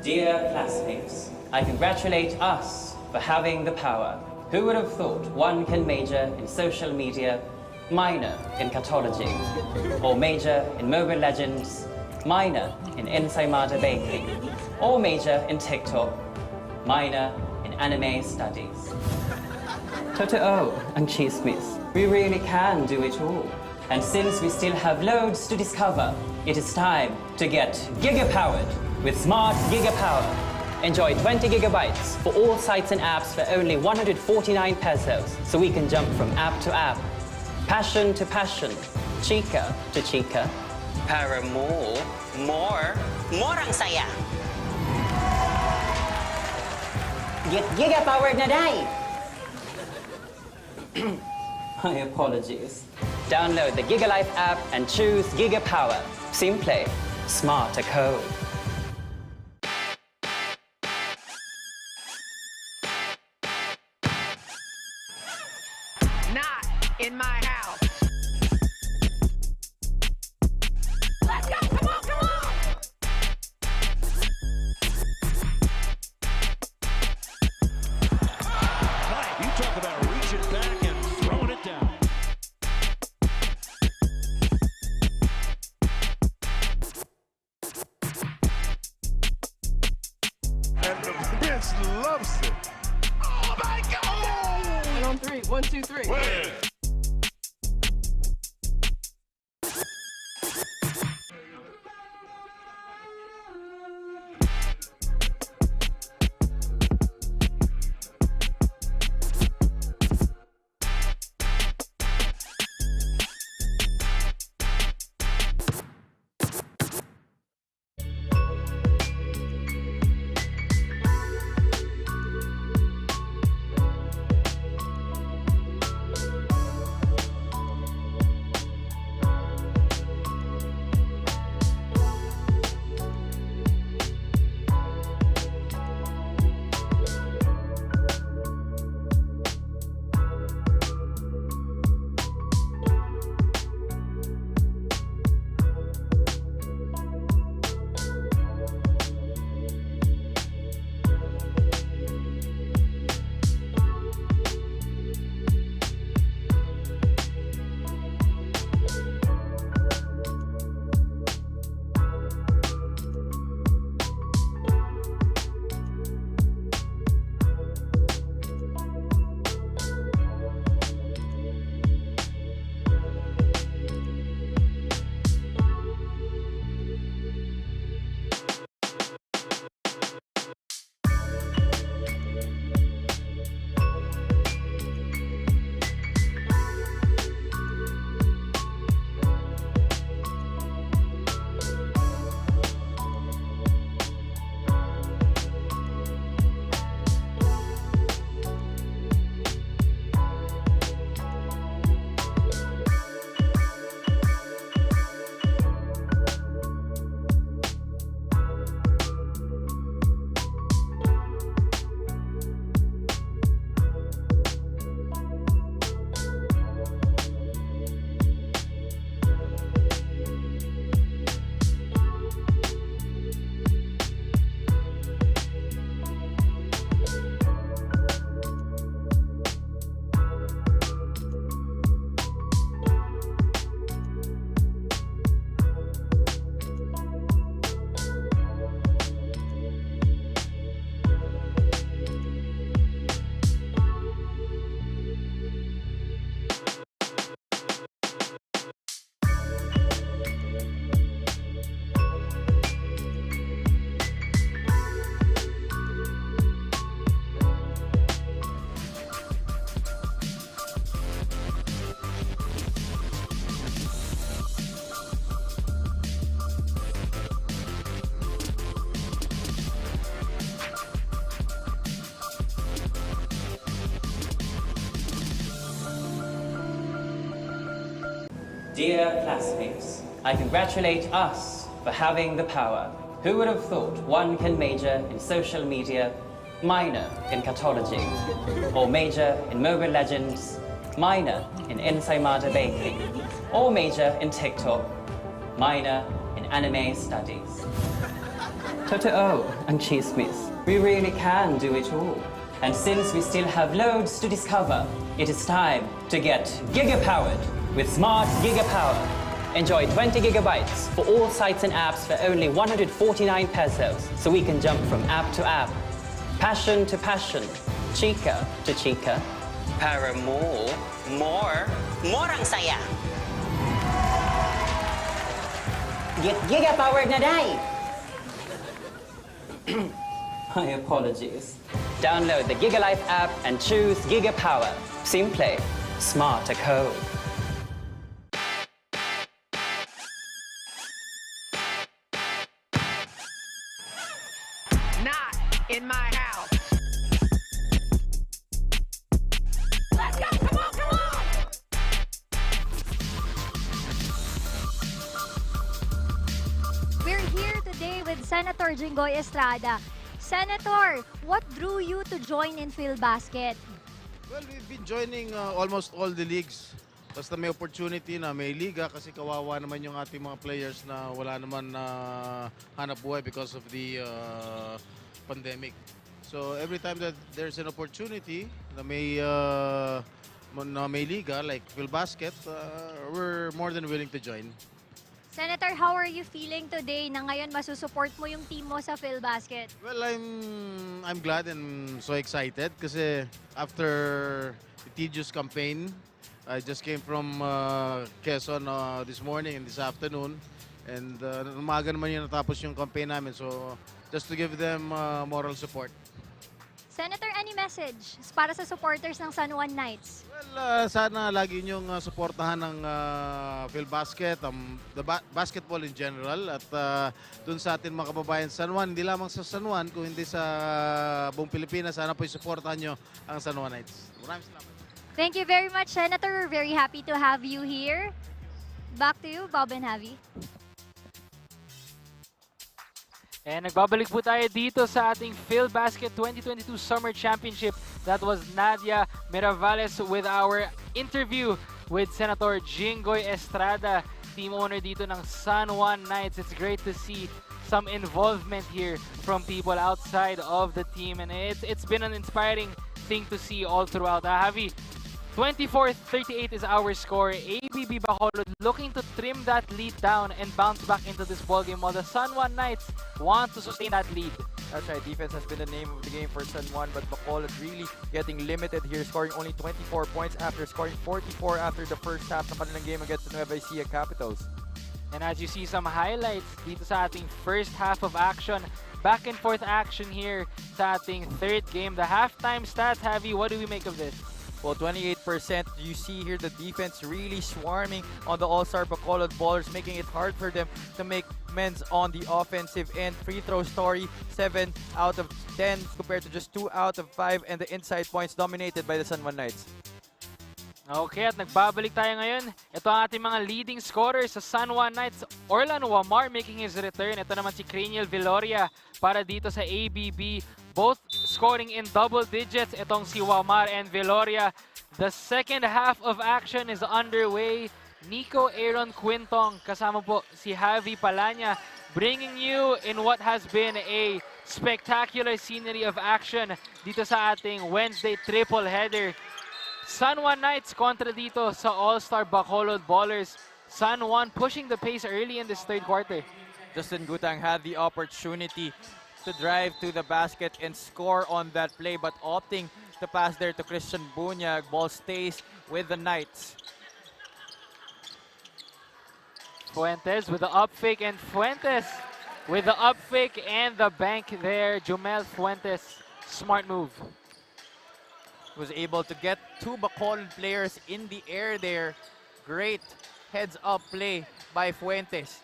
Dear classmates, I congratulate us for having the power. Who would have thought one can major in social media, minor in cartology, or major in Mobile Legends, minor in ensaymada baking, or major in TikTok, minor in anime studies. Totoo and chismis, we really can do it all. And since we still have loads to discover, it is time to get giga-powered with Smart Giga-Power. Enjoy 20 gigabytes for all sites and apps for only 149 pesos, so we can jump from app to app, passion to passion, chika to chika, para more Ang saya. Get giga-powered na day! My apologies. Download the GigaLife app and choose Giga-Power. Simple, smart a code. Not in my house. Let's go! Come on, come on! You talk about reaching back and throwing it down. And the bench loves it. Oh my God! And on three. 1, 2, 3. Win. Dear classmates, I congratulate us for having the power. Who would have thought one can major in social media, minor in cartology, or major in Mobile Legends, minor in ensaymada baking, or major in TikTok, minor in anime studies. Totoo ang chismis. We really can do it all. And since we still have loads to discover, it is time to get giga-powered with Smart Gigapower. Enjoy 20 gigabytes for all sites and apps for only 149 pesos, so we can jump from app to app, passion to passion, chika to chika. Para more ang saya. Get giga-powered na, day! My apologies. Download the GigaLife app and choose GigaPower. Simple, smart ako. Not in my house. Let's go! Come on, come on! We're here today with Senator Jinggoy Estrada. Senator, what drew you to join in Filbasket? Well, we've been joining almost all the leagues. Basta may opportunity na may liga kasi kawawa naman yung ating mga players na wala naman na hanap buhay because of the pandemic. So every time that there's an opportunity na may liga like Filbasket, we're more than willing to join. Senator, how are you feeling today na ngayon masusupport mo yung team mo sa Filbasket? Well, I'm glad and so excited kasi after the tedious campaign, I just came from Quezon this morning and this afternoon, and umaga naman yung natapos yung campaign namin, so just to give them moral support. Senator, any message para sa supporters ng San Juan Knights? Well, sana lagi niyong suportahan ng Filbasket, the basketball in general, at dun sa atin mga kababayan sa San Juan, hindi lamang sa San Juan, kung hindi sa buong Pilipinas, sana po isuportahan niyo ang San Juan Knights. Maraming salamat. Thank you very much, Senator. We're very happy to have you here. Back to you, Bob and Javi. And nagbabalik po tayo dito sa ating Filbasket 2022 Summer Championship. That was Nadia Miravales with our interview with Senator Jinggoy Estrada, team owner dito ng San Juan Knights. It's great to see some involvement here from people outside of the team, and it's been an inspiring thing to see all throughout. Javi, 24-38 is our score. ABB Bacolod looking to trim that lead down and bounce back into this ballgame, while the San Juan Knights want to sustain that lead. That's right, defense has been the name of the game for San Juan, but Bacolod really getting limited here, scoring only 24 points after scoring 44 after the first half ng kanilang game against the Nueva Ecija Capitals. And as you see some highlights dito sa ating first half of action, back and forth action here sa ating third game. The halftime stats, Javi, what do we make of this? Well, 28%. You see here the defense really swarming on the AllStar Bacolod ballers, making it hard for them to make men's on the offensive end. Free throw story, 7 out of 10 compared to just 2 out of 5, and the inside points dominated by the San Juan Knights. Okay, at nagbabalik tayo ngayon. Ito ang ating mga leading scorers sa San Juan Knights. Orlan Wamar making his return. Ito naman si Craniel Viloria para dito sa ABB. Both scoring in double digits. Itong si Wamar and Viloria. The second half of action is underway. Nico Aaron Quintong kasama po si Javi Palanya, bringing you in what has been a spectacular scenery of action dito sa ating Wednesday triple header. San Juan Knights kontra dito sa AllStar Bacolod Ballers. San Juan pushing the pace early in this third quarter. Justin Gutang had the opportunity to drive to the basket and score on that play, but opting to pass there to Christian Bunyag. Ball stays with the Knights. Fuentes with the up fake, and Fuentes with the up fake and the bank there. Jumel Fuentes, smart move. Was able to get two Bacolod players in the air there. Great heads-up play by Fuentes.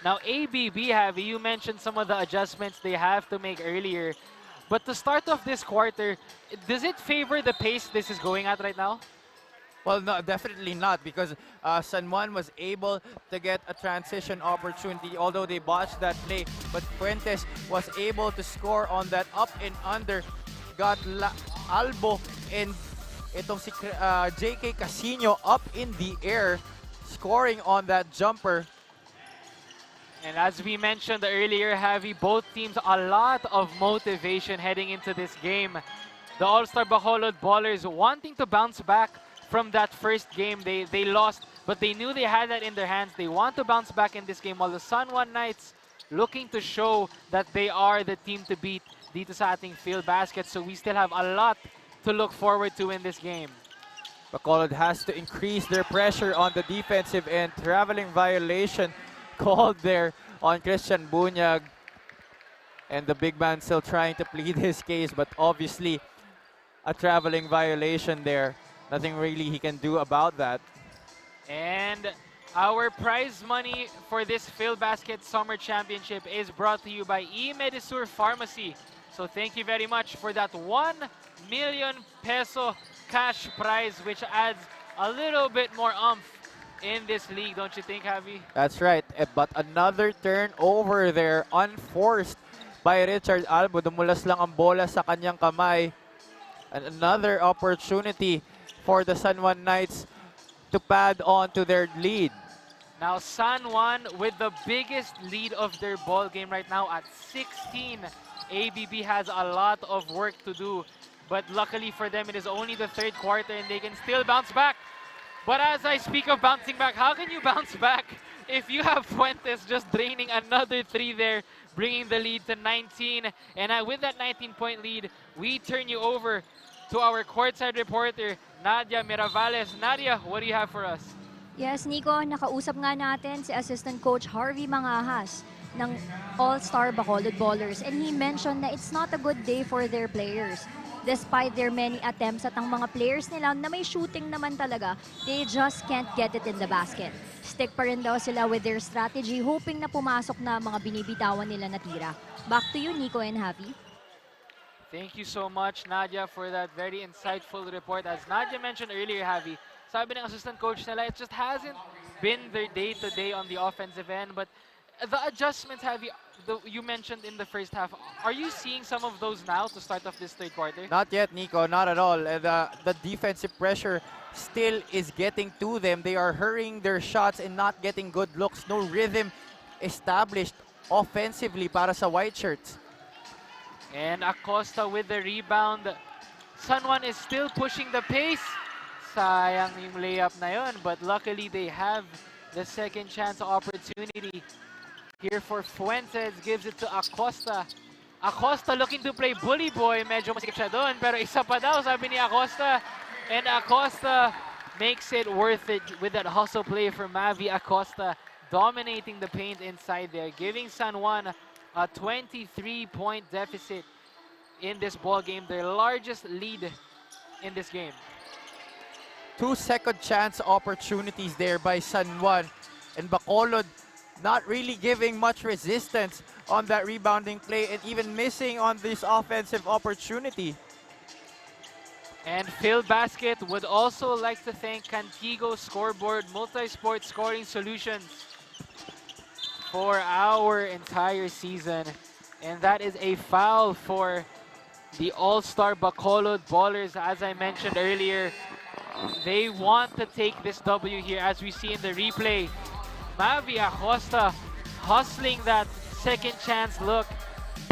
Now, ABB, Javi, you mentioned some of the adjustments they have to make earlier. But to start off this quarter, does it favor the pace this is going at right now? Well, no, definitely not, because San Juan was able to get a transition opportunity, although they botched that play. But Fuentes was able to score on that up and under. Got Albo and itong si JK Casino up in the air, scoring on that jumper. And as we mentioned earlier, Javi, both teams a lot of motivation heading into this game. The AllStar Bacolod Ballers wanting to bounce back from that first game. They lost, but they knew they had that in their hands. They want to bounce back in this game, while the San Juan Knights looking to show that they are the team to beat dito sa ating Filbasket. So we still have a lot to look forward to in this game. Bacolod has to increase their pressure on the defensive end. Traveling violation called there on Christian Bunyag. And the big man still trying to plead his case, but obviously a traveling violation there. Nothing really he can do about that. And our prize money for this Filbasket Summer Championship is brought to you by eMedisur Pharmacy. So thank you very much for that 1 million peso cash prize, which adds a little bit more oomph in this league, don't you think, Javi? That's right. But another turnover there, unforced by Richard Albo. Dumulas lang ang bola sa kanyang kamay. And another opportunity for the San Juan Knights to pad on to their lead. Now San Juan with the biggest lead of their ball game right now at 16. ABB has a lot of work to do, but luckily for them it is only the third quarter and they can still bounce back. But as I speak of bouncing back, how can you bounce back if you have Fuentes just draining another 3 there, bringing the lead to 19? And with that 19-point lead, we turn you over to our courtside reporter, Nadia Miravales. Nadia, what do you have for us? Yes, Nico, nakausap nga natin si Assistant Coach Harvey Mangahas ng AllStar Bacolod Ballers, and he mentioned na it's not a good day for their players. Despite their many attempts at ang mga players nila na may shooting naman talaga, they just can't get it in the basket. Stick pa rin daw sila with their strategy, hoping na pumasok na mga binibitawan nila na tira. Back to you, Nico and Javi. Thank you so much, Nadia, for that very insightful report. As Nadia mentioned earlier, Javi, sabi ng assistant coach nila, it just hasn't been their day-to-day on the offensive end, but the adjustments, you mentioned in the first half, are you seeing some of those now to start off this third quarter? Not yet, Nico, not at all. The defensive pressure still is getting to them. They are hurrying their shots and not getting good looks. No rhythm established offensively para sa white shirts. And Acosta with the rebound. San Juan is still pushing the pace. Sayang yung layup na yun, but luckily they have the second chance opportunity. Here for Fuentes, gives it to Acosta. Acosta looking to play bully boy. Medyo masikip siya doon, pero isa pa daw, sabi ni Acosta. And Acosta makes it worth it with that hustle play for Mavi Acosta, dominating the paint inside there, giving San Juan a 23-point deficit in this ball game, their largest lead in this game. 2 second chance opportunities there by San Juan, and Bacolod not really giving much resistance on that rebounding play and even missing on this offensive opportunity. And Filbasket would also like to thank Cantigo Scoreboard Multi-Sport Scoring Solutions for our entire season. And that is a foul for the AllStar Bacolod Ballers. As I mentioned earlier, they want to take this W here, as we see in the replay. Mavi Acosta hustling that second chance look,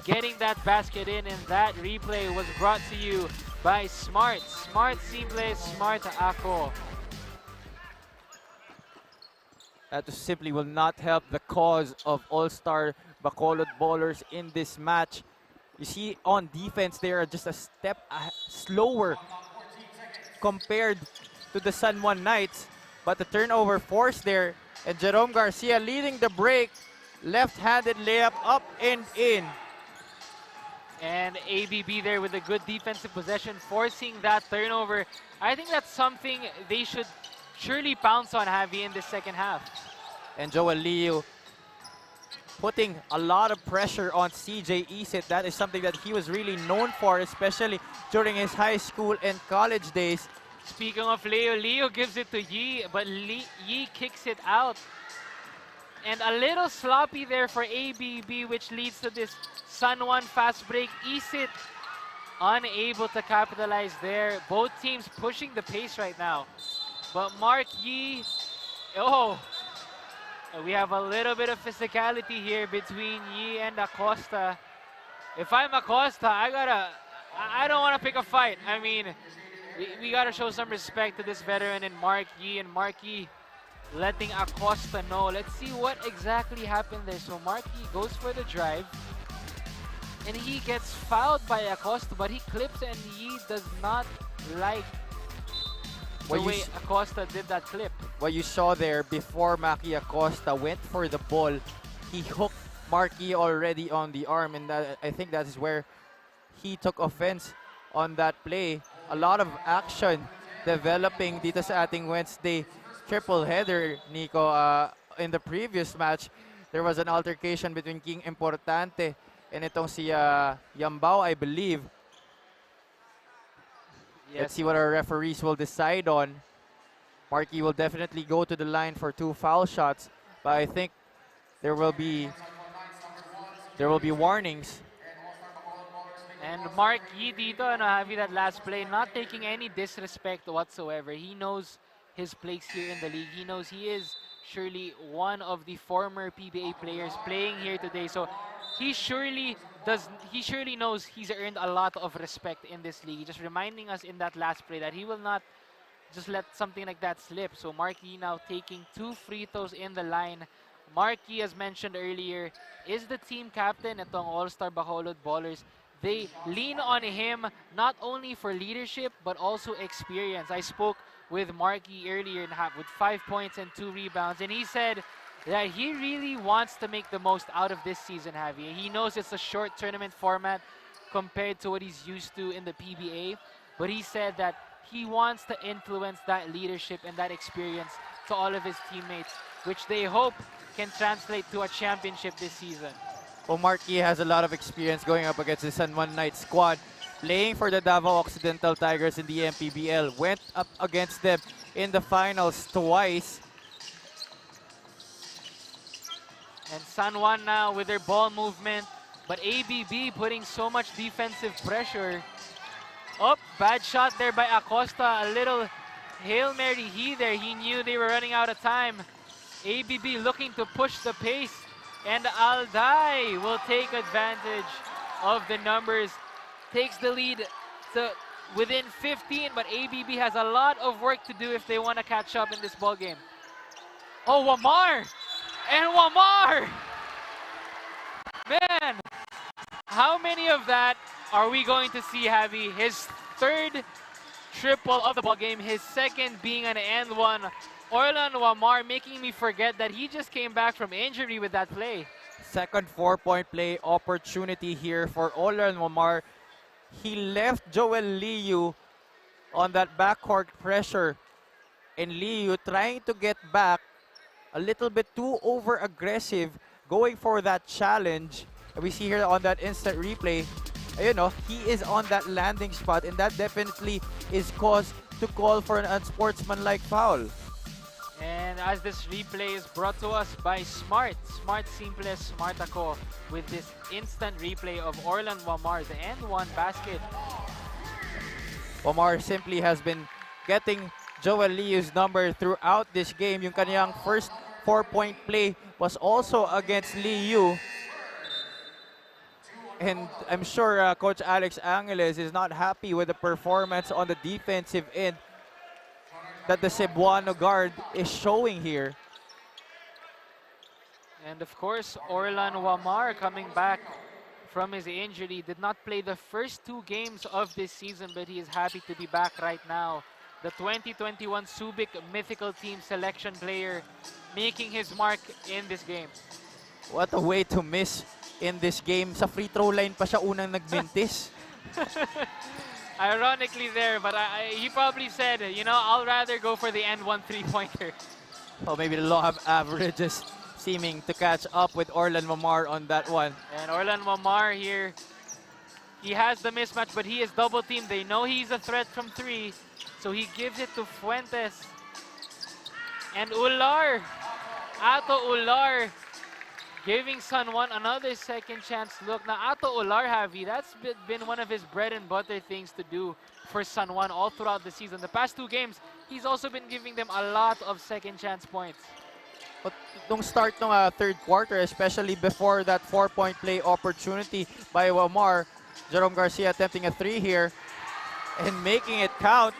getting that basket in, and that replay was brought to you by Smart. Smart Simple, Smart Ako. That simply will not help the cause of AllStar Bacolod Ballers in this match. You see on defense, they are just a step slower compared to the San Juan Knights. But the turnover forced there, and Jerome Garcia leading the break. Left-handed layup up and in. And ABB there with a good defensive possession, forcing that turnover. I think that's something they should surely pounce on, Javi, in the second half. And Joel Liu putting a lot of pressure on CJ Isit. That is something that he was really known for, especially during his high school and college days. Speaking of Leo, Leo gives it to Yi, but Yi kicks it out. And a little sloppy there for ABB, which leads to this San Juan fast break. Isit unable to capitalize there. Both teams pushing the pace right now. But Mark Yi, oh, We have a little bit of physicality here between Yi and Acosta. If I'm Acosta, I don't want to pick a fight. I mean, we gotta show some respect to this veteran in Mark Yi, and Mark Yi letting Acosta know. Let's see what exactly happened there. So Mark Yi goes for the drive, and he gets fouled by Acosta, but he clips, and Yi does not like the way Acosta did that clip. What you saw there, before Maki Acosta went for the ball, he hooked Marky already on the arm, and I think that is where he took offense on that play. A lot of action developing dito sa ating Wednesday triple header, Nico. In the previous match, there was an altercation between King Importante and itong si Yambao, I believe. Yes. Let's see what our referees will decide on. Marky will definitely go to the line for 2 foul shots, but I think there will be warnings. And Mark Yi dito, having that last play, not taking any disrespect whatsoever. He knows his place here in the league. He knows he is surely one of the former PBA players playing here today. So he surely knows he's earned a lot of respect in this league. Just reminding us in that last play that he will not just let something like that slip. So Marky now taking 2 free throws in the line. Marky, as mentioned earlier, is the team captain itong AllStar Bacolod Ballers. They lean on him not only for leadership but also experience. I spoke with Marky earlier with 5 points and 2 rebounds, and he said that he really wants to make the most out of this season, Javi. He knows it's a short tournament format compared to what he's used to in the PBA, but he said that he wants to influence that leadership and that experience to all of his teammates, which they hope can translate to a championship this season. Well, Marky has a lot of experience going up against the San Juan Knights squad, playing for the Davao Occidental Tigers in the MPBL. Went up against them in the finals twice. And San Juan now with their ball movement, but ABB putting so much defensive pressure. Oh, bad shot there by Acosta. A little Hail Mary there. He knew they were running out of time. ABB looking to push the pace, and Alday will take advantage of the numbers. Takes the lead to within 15, but ABB has a lot of work to do if they want to catch up in this ball game. Oh, Wamar! And Wamar! Man, how many of that are we going to see, Javi? His 3rd triple of the ball game, his 2nd being an and one. Orlan Wamar making me forget that he just came back from injury with that play. Second 4-point play opportunity here for Orlan Wamar. He left Joel Liu on that backcourt pressure, and Liu trying to get back, a little bit too over-aggressive, going for that challenge. And we see here on that instant replay, you know, he is on that landing spot, and that definitely is cause to call for an unsportsmanlike foul. And as this replay is brought to us by Smart Simple Smart Ako, with this instant replay of Orlan Wamar, the and one basket. Wamar simply has been getting Joel Liu's number throughout this game. Yung kaniyang first 4-point play was also against Liu. And I'm sure Coach Alex Angeles is not happy with the performance on the defensive end that the Cebuano guard is showing here. And of course, Orlan Wamar coming back from his injury. Did not play the first 2 games of this season, but he is happy to be back right now. The 2021 Subic Mythical Team Selection player making his mark in this game. What a way to miss in this game. Sa free throw line pa siya unang nagmintis. Ironically there, but he probably said, you know, I'll rather go for the end one 3-pointer. Oh, maybe the law of averages seeming to catch up with Orlan Wamar on that one. And Orlan Wamar here, he has the mismatch, but he is double teamed. They know he's a threat from 3, so he gives it to Fuentes. And Ular, Ato Ular, giving San Juan another second chance look. Now, Ato Ular, Javi, that's been one of his bread and butter things to do for San Juan all throughout the season. The past 2 games, he's also been giving them a lot of second chance points. But nung start ng third quarter, especially before that 4-point play opportunity by Wamar, Jerome Garcia attempting a 3 here and making it count.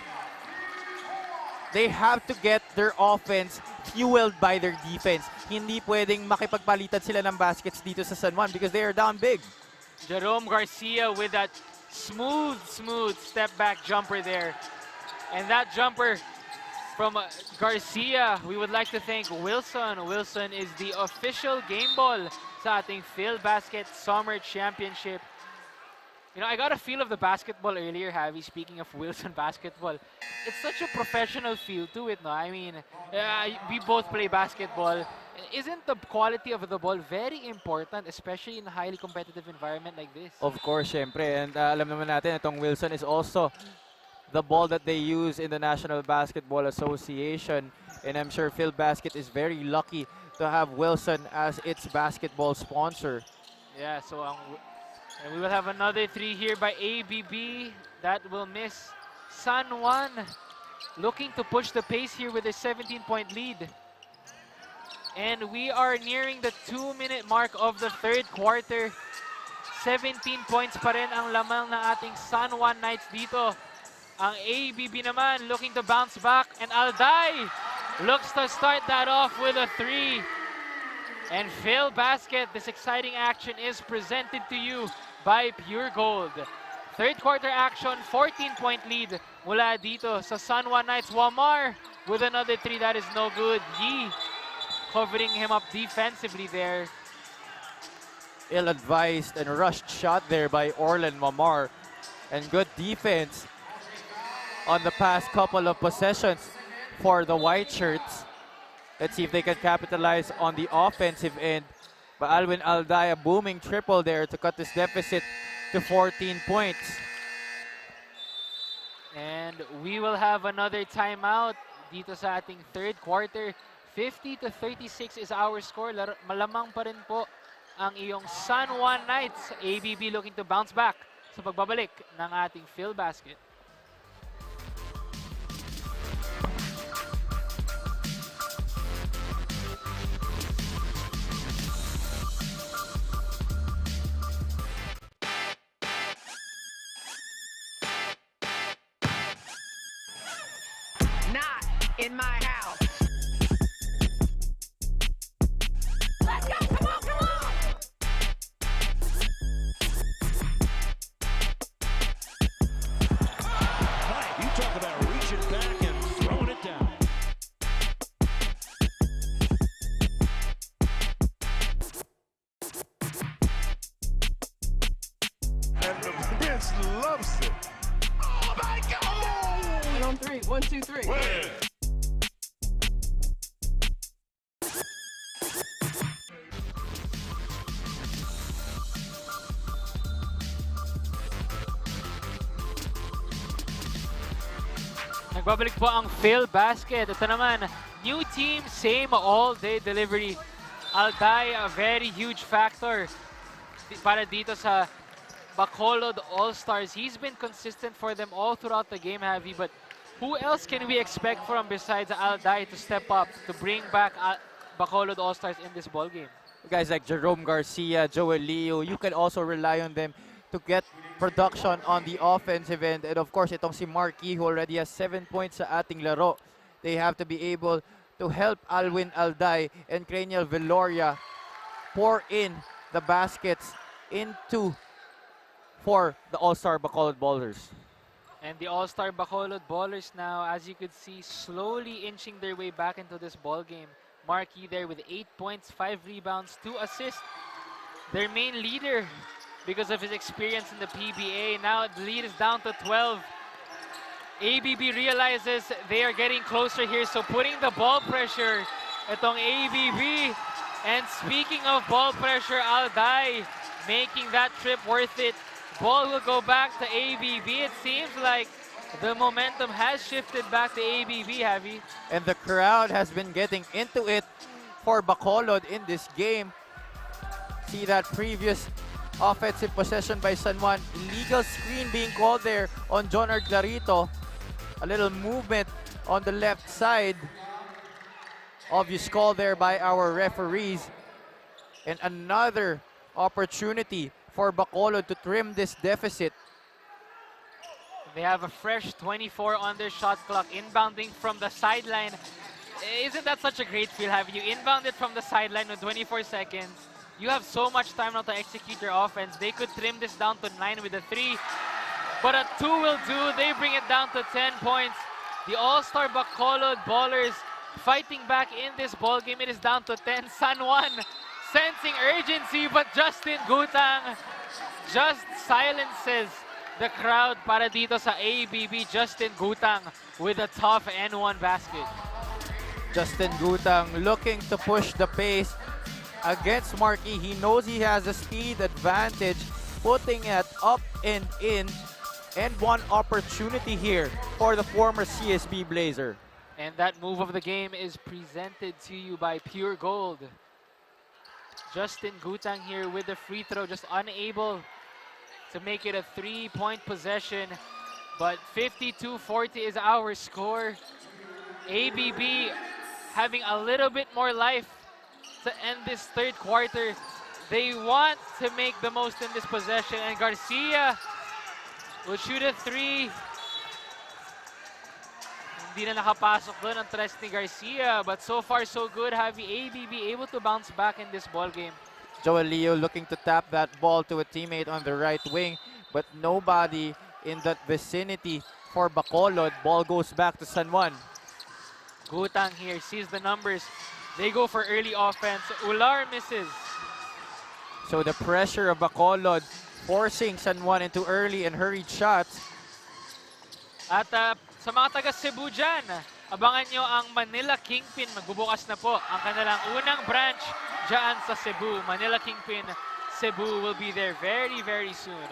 They have to get their offense fueled by their defense. Hindi pwedeng makipagpalitan sila ng baskets dito sa San Juan because they are down big. Jerome Garcia with that smooth step back jumper there. And that jumper from Garcia, we would like to thank Wilson. Wilson is the official game ball sa ating Filbasket Summer Championship. You know, I got a feel of the basketball earlier, Javi, speaking of Wilson basketball. It's such a professional feel to it, no? I mean, we both play basketball. Isn't the quality of the ball very important, especially in a highly competitive environment like this? Of course, syempre. And alam naman natin, itong Wilson is also the ball that they use in the National Basketball Association. And I'm sure Filbasket is very lucky to have Wilson as its basketball sponsor. Yeah, so and we will have another 3 here by ABB. That will miss. San Juan looking to push the pace here with a 17-point lead. And we are nearing the 2-minute mark of the third quarter. 17 points pa rin ang lamang na ating San Juan Knights dito. Ang ABB naman looking to bounce back. And Alday looks to start that off with a 3. And Filbasket, this exciting action is presented to you by Pure Gold. Third quarter action, 14-point lead mula dito sa San Juan Knights. Wamar with another 3, that is no good. Yi covering him up defensively there. Ill-advised and rushed shot there by Orlan Wamar. And good defense on the past couple of possessions for the White Shirts. Let's see if they can capitalize on the offensive end. But Alwin Alday, a booming triple there to cut this deficit to 14 points. And we will have another timeout dito sa ating third quarter. 50-36 is our score. Malamang pa rin po ang iyong San Juan Knights. ABB looking to bounce back sa pagbabalik ng ating Filbasket. Not in my house. Let's go! Come on, come on! Knight, you talk about reaching back and throwing it down. And the bench loves it. Oh my God! 1 on 3. 1, 2, 3. Nagbabalik po ang Filbasket. Ito naman, new team, same all-day delivery. Alday, a very huge factor para dito sa Bacolod All-Stars. He's been consistent for them all throughout the game, Javi. But who else can we expect from besides Alday to step up, to bring back Bacolod All-Stars in this ballgame? Guys like Jerome Garcia, Joel Leo, you can also rely on them to get production on the offensive end. And of course, itong si Marquis who already has 7 points sa ating laro. They have to be able to help Alwin Alday and Cranial Veloria pour in the baskets for the AllStar Bacolod Ballers. And the AllStar Bacolod Ballers now, as you could see, slowly inching their way back into this ballgame. Marquis there with 8 points, 5 rebounds, 2 assists. Their main leader, because of his experience in the PBA. Now the lead is down to 12. ABB realizes they are getting closer here, so putting the ball pressure, itong ABB. And speaking of ball pressure, Alday making that trip worth it. Ball will go back to ABB. It seems like the momentum has shifted back to ABB, Javi. And the crowd has been getting into it for Bacolod in this game. See that previous offensive possession by San Juan. Illegal screen being called there on Jonar Clarito. A little movement on the left side. obvious call there by our referees. And another opportunity for Bacolod to trim this deficit. They have a fresh 24 on their shot clock, inbounding from the sideline. Isn't that such a great feel? Have you inbounded from the sideline with 24 seconds? You have so much time now to execute your offense. They could trim this down to 9 with a 3, but a 2 will do. They bring it down to 10 points. The AllStar Bacolod ballers fighting back in this ball game. It is down to 10. San Juan sensing urgency, but Justin Gutang just silences the crowd para dito sa ABB. Justin Gutang with a tough N1 basket. Justin Gutang looking to push the pace against Marquis. He knows he has a speed advantage, putting it up and in. And one opportunity here for the former CSB Blazer. And that move of the game is presented to you by Pure Gold. Justin Gutang here with the free throw, just unable to make it a 3-point possession. But 52-40 is our score. ABB having a little bit more life to end this third quarter. They want to make the most in this possession, and Garcia will shoot a 3. Hindi na nakapasok doon ang tres ni Garcia, but so far so good. Have the ABB able to bounce back in this ball game? Joel Leo looking to tap that ball to a teammate on the right wing, but nobody in that vicinity for Bacolod. Ball goes back to San Juan. Gutang here sees the numbers. They go for early offense. Ular misses. So the pressure of Bacolod forcing San Juan into early and hurried shots. At sa mga taga Cebu dyan, abangan nyo ang Manila Kingpin. Magbubukas na po ang kanilang unang branch dyan sa Cebu. Manila Kingpin Cebu will be there very, very soon.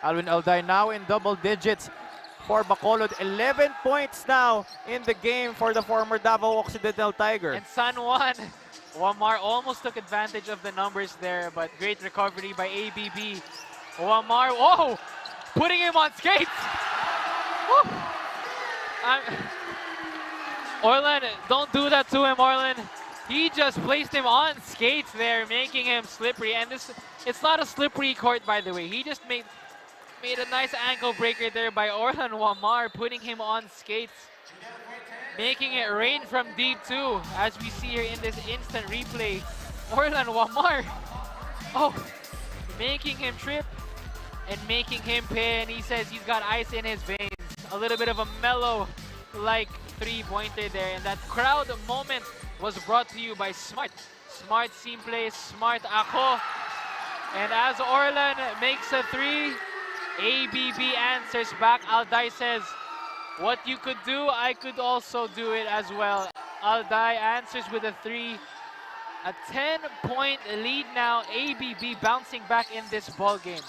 Alwin Alday now in double digits for Bacolod. 11 points now in the game for the former Davao Occidental Tiger. And San Juan, Wamar almost took advantage of the numbers there, but great recovery by ABB. Wamar, whoa! Putting him on skates! Woo! Orlan, don't do that to him, Orlan. He just placed him on skates there, making him slippery. And it's not a slippery court, by the way. He just made a nice ankle breaker there by Orlan Wamar, putting him on skates, making it rain from deep too, as we see here in this instant replay. Orlan Wamar, oh, making him trip and making him pay, and he says he's got ice in his veins. A little bit of a mellow-like three-pointer there, and that crowd moment was brought to you by Smart. Smart Simple, Smart Ako. And as Orlan makes a 3, ABB answers back. Alday says, what you could do, I could also do it as well. Alday answers with a 3. A 10-point lead now. ABB bouncing back in this ball game.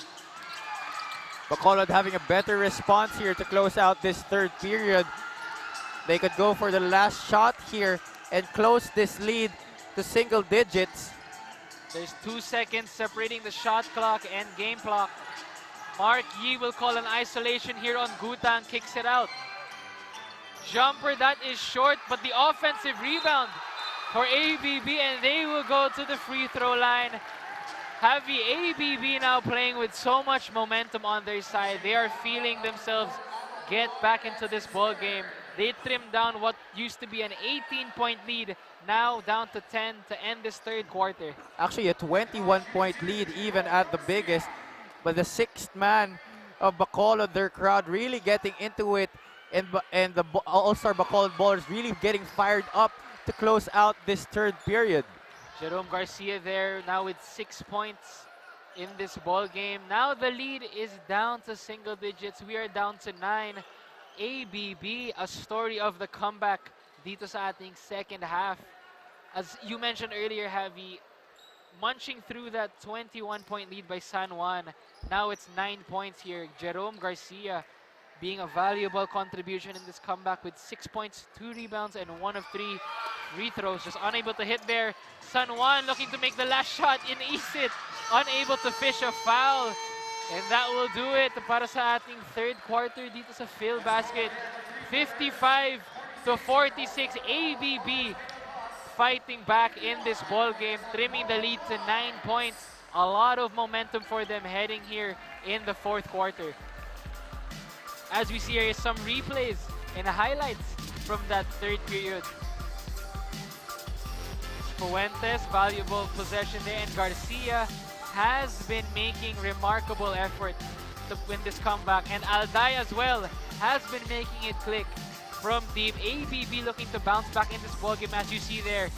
Bacolod having a better response here to close out this third period. They could go for the last shot here and close this lead to single digits. There's 2 seconds separating the shot clock and game clock. Mark Yee will call an isolation here on Gutang, kicks it out. Jumper, that is short, but the offensive rebound for ABB, and they will go to the free throw line. Have the ABB now playing with so much momentum on their side. They are feeling themselves get back into this ball game. They trimmed down what used to be an 18-point lead, now down to 10 to end this third quarter. Actually a 21-point lead even at the biggest, but the sixth man of Bacolod, their crowd really getting into it, and the AllStar Bacolod ballers really getting fired up to close out this third period. Jerome Garcia there now with 6 points in this ball game. Now the lead is down to single digits. We are down to 9. ABB, a story of the comeback dito sa ating second half. As you mentioned earlier, Javi, munching through that 21-point lead by San Juan. Now it's 9 points here. Jerome Garcia being a valuable contribution in this comeback with 6 points, 2 rebounds, and 1 of 3 free throws. Just unable to hit there. San Juan looking to make the last shot in Isit. Unable to fish a foul. And that will do it para sa ating third quarter dito sa Filbasket. 55-46. ABB fighting back in this ball game, trimming the lead to 9 points. A lot of momentum for them heading here in the fourth quarter. As we see here, some replays and highlights from that third period. Fuentes, valuable possession there, and Garcia has been making remarkable effort to win this comeback. And Alday as well has been making it click from deep. ABB looking to bounce back in this ballgame, as you see there.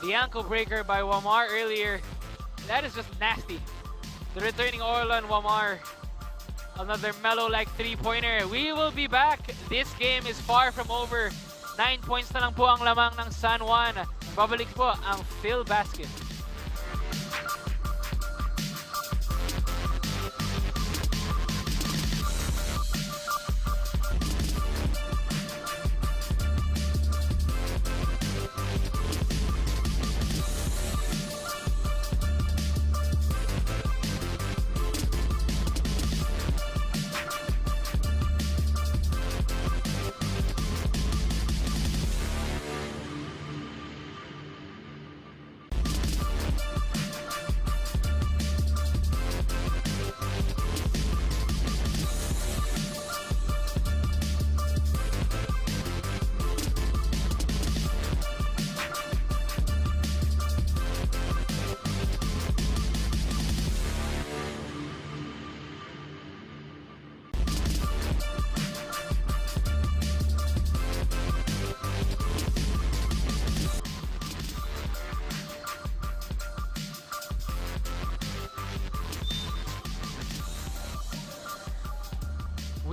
The ankle breaker by Wamar earlier. That is just nasty. The returning Orlan Wamar. Another mellow-like three-pointer. We will be back. This game is far from over. 9 points na lang po ang lamang ng San Juan. Babalik po ang Filbasket.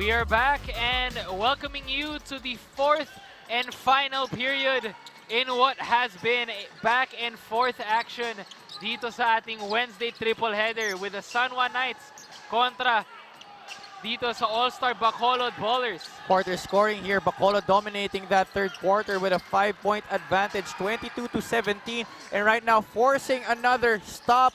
We are back and welcoming you to the fourth and final period in what has been back and forth action dito sa ating Wednesday triple header with the San Juan Knights kontra dito sa AllStar Bacolod Ballers. Quarter scoring here, Bacolod dominating that third quarter with a 5-point advantage, 22-17, and right now forcing another stop.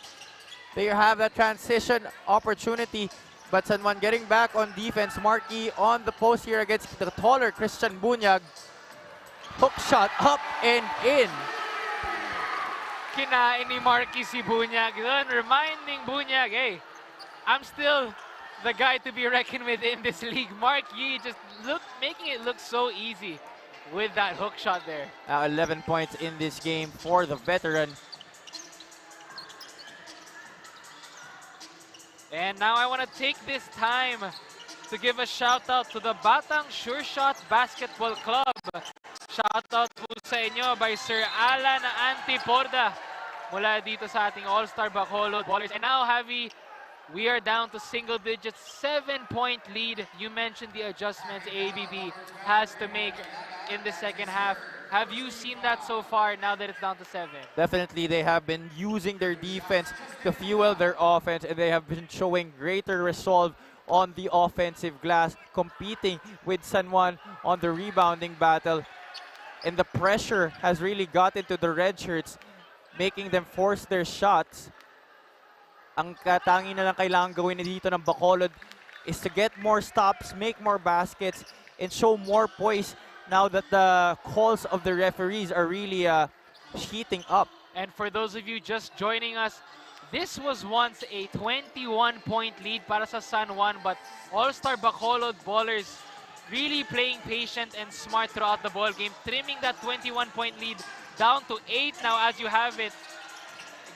They have that transition opportunity. But San Juan getting back on defense. Marquis on the post here against the taller Christian Bunyag. Hook shot up and in. Kinain ni Marquis si Bunyag. Reminding Bunyag, hey, I'm still the guy to be reckoned with in this league. Marquis just making it look so easy with that hook shot there. 11 points in this game for the veteran. And now I want to take this time to give a shout out to the Batang Sure Shot Basketball Club. Shout out po sa inyo by Sir Alan Antiporda mula dito sa ating AllStar Bacolod Ballers. And now, Javi, we are down to single digits, 7-point lead. You mentioned the adjustments ABB has to make in the second half. Have you seen that so far now that it's down to 7? Definitely, they have been using their defense to fuel their offense, and they have been showing greater resolve on the offensive glass, competing with San Juan on the rebounding battle. And the pressure has really got into the red shirts, making them force their shots. Ang katangi na lang kailangan gawin dito ng Bacolod is to get more stops, make more baskets, and show more poise now that the calls of the referees are really heating up. And for those of you just joining us, this was once a 21-point lead para sa San Juan, but AllStar Bacolod Ballers really playing patient and smart throughout the ball game, trimming that 21-point lead down to 8 now as you have it.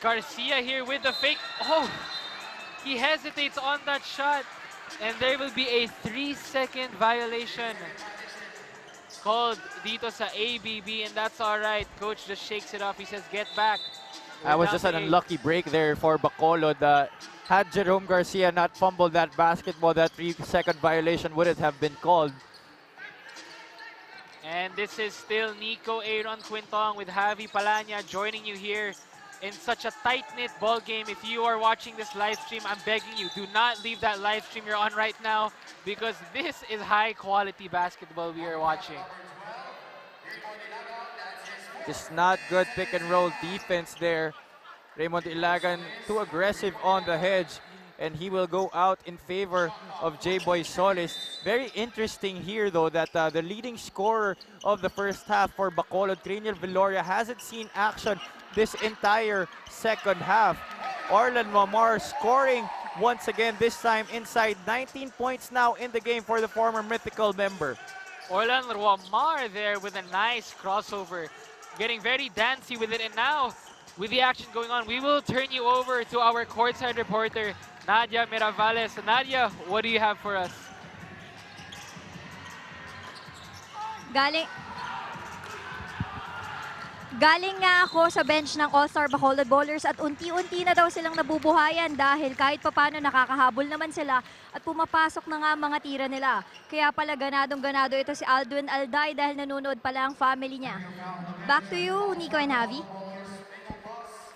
Garcia here with the fake. Oh, he hesitates on that shot, and there will be a 3-second violation called dito sa ABB, and that's all right. Coach just shakes it off. He says, get back. That was just an unlucky break there for Bacolod. Had Jerome Garcia not fumbled that basketball, that 3-second violation wouldn't have been called. And this is still Nico Aaron Quintong with Javi Palanya joining you here in such a tight-knit ball game. If you are watching this live stream, I'm begging you, do not leave that live stream you're on right now, because this is high-quality basketball we are watching. Just not good pick-and-roll defense there. Raymond Ilagan too aggressive on the hedge. and he will go out in favor of J-Boy Solis. Very interesting here though that the leading scorer of the first half for Bacolod, Craniel Viloria, hasn't seen action this entire second half. Orlan Mamar scoring once again, this time inside. 19 points now in the game for the former Mythical member. Orlan Ruamar there with a nice crossover, getting very dancey with it. And now, with the action going on, we will turn you over to our courtside reporter, Nadia Miravales. Nadia, what do you have for us? Galing nga ako sa bench ng AllStar Bacolod Ballers at unti-unti na daw silang nabubuhayan dahil kahit papano nakakahabol naman sila at pumapasok na nga mga tira nila. Kaya pala ganadong-ganado ito si Alwin Alday dahil nanonood pala ang family niya. Back to you, Nico and Javi.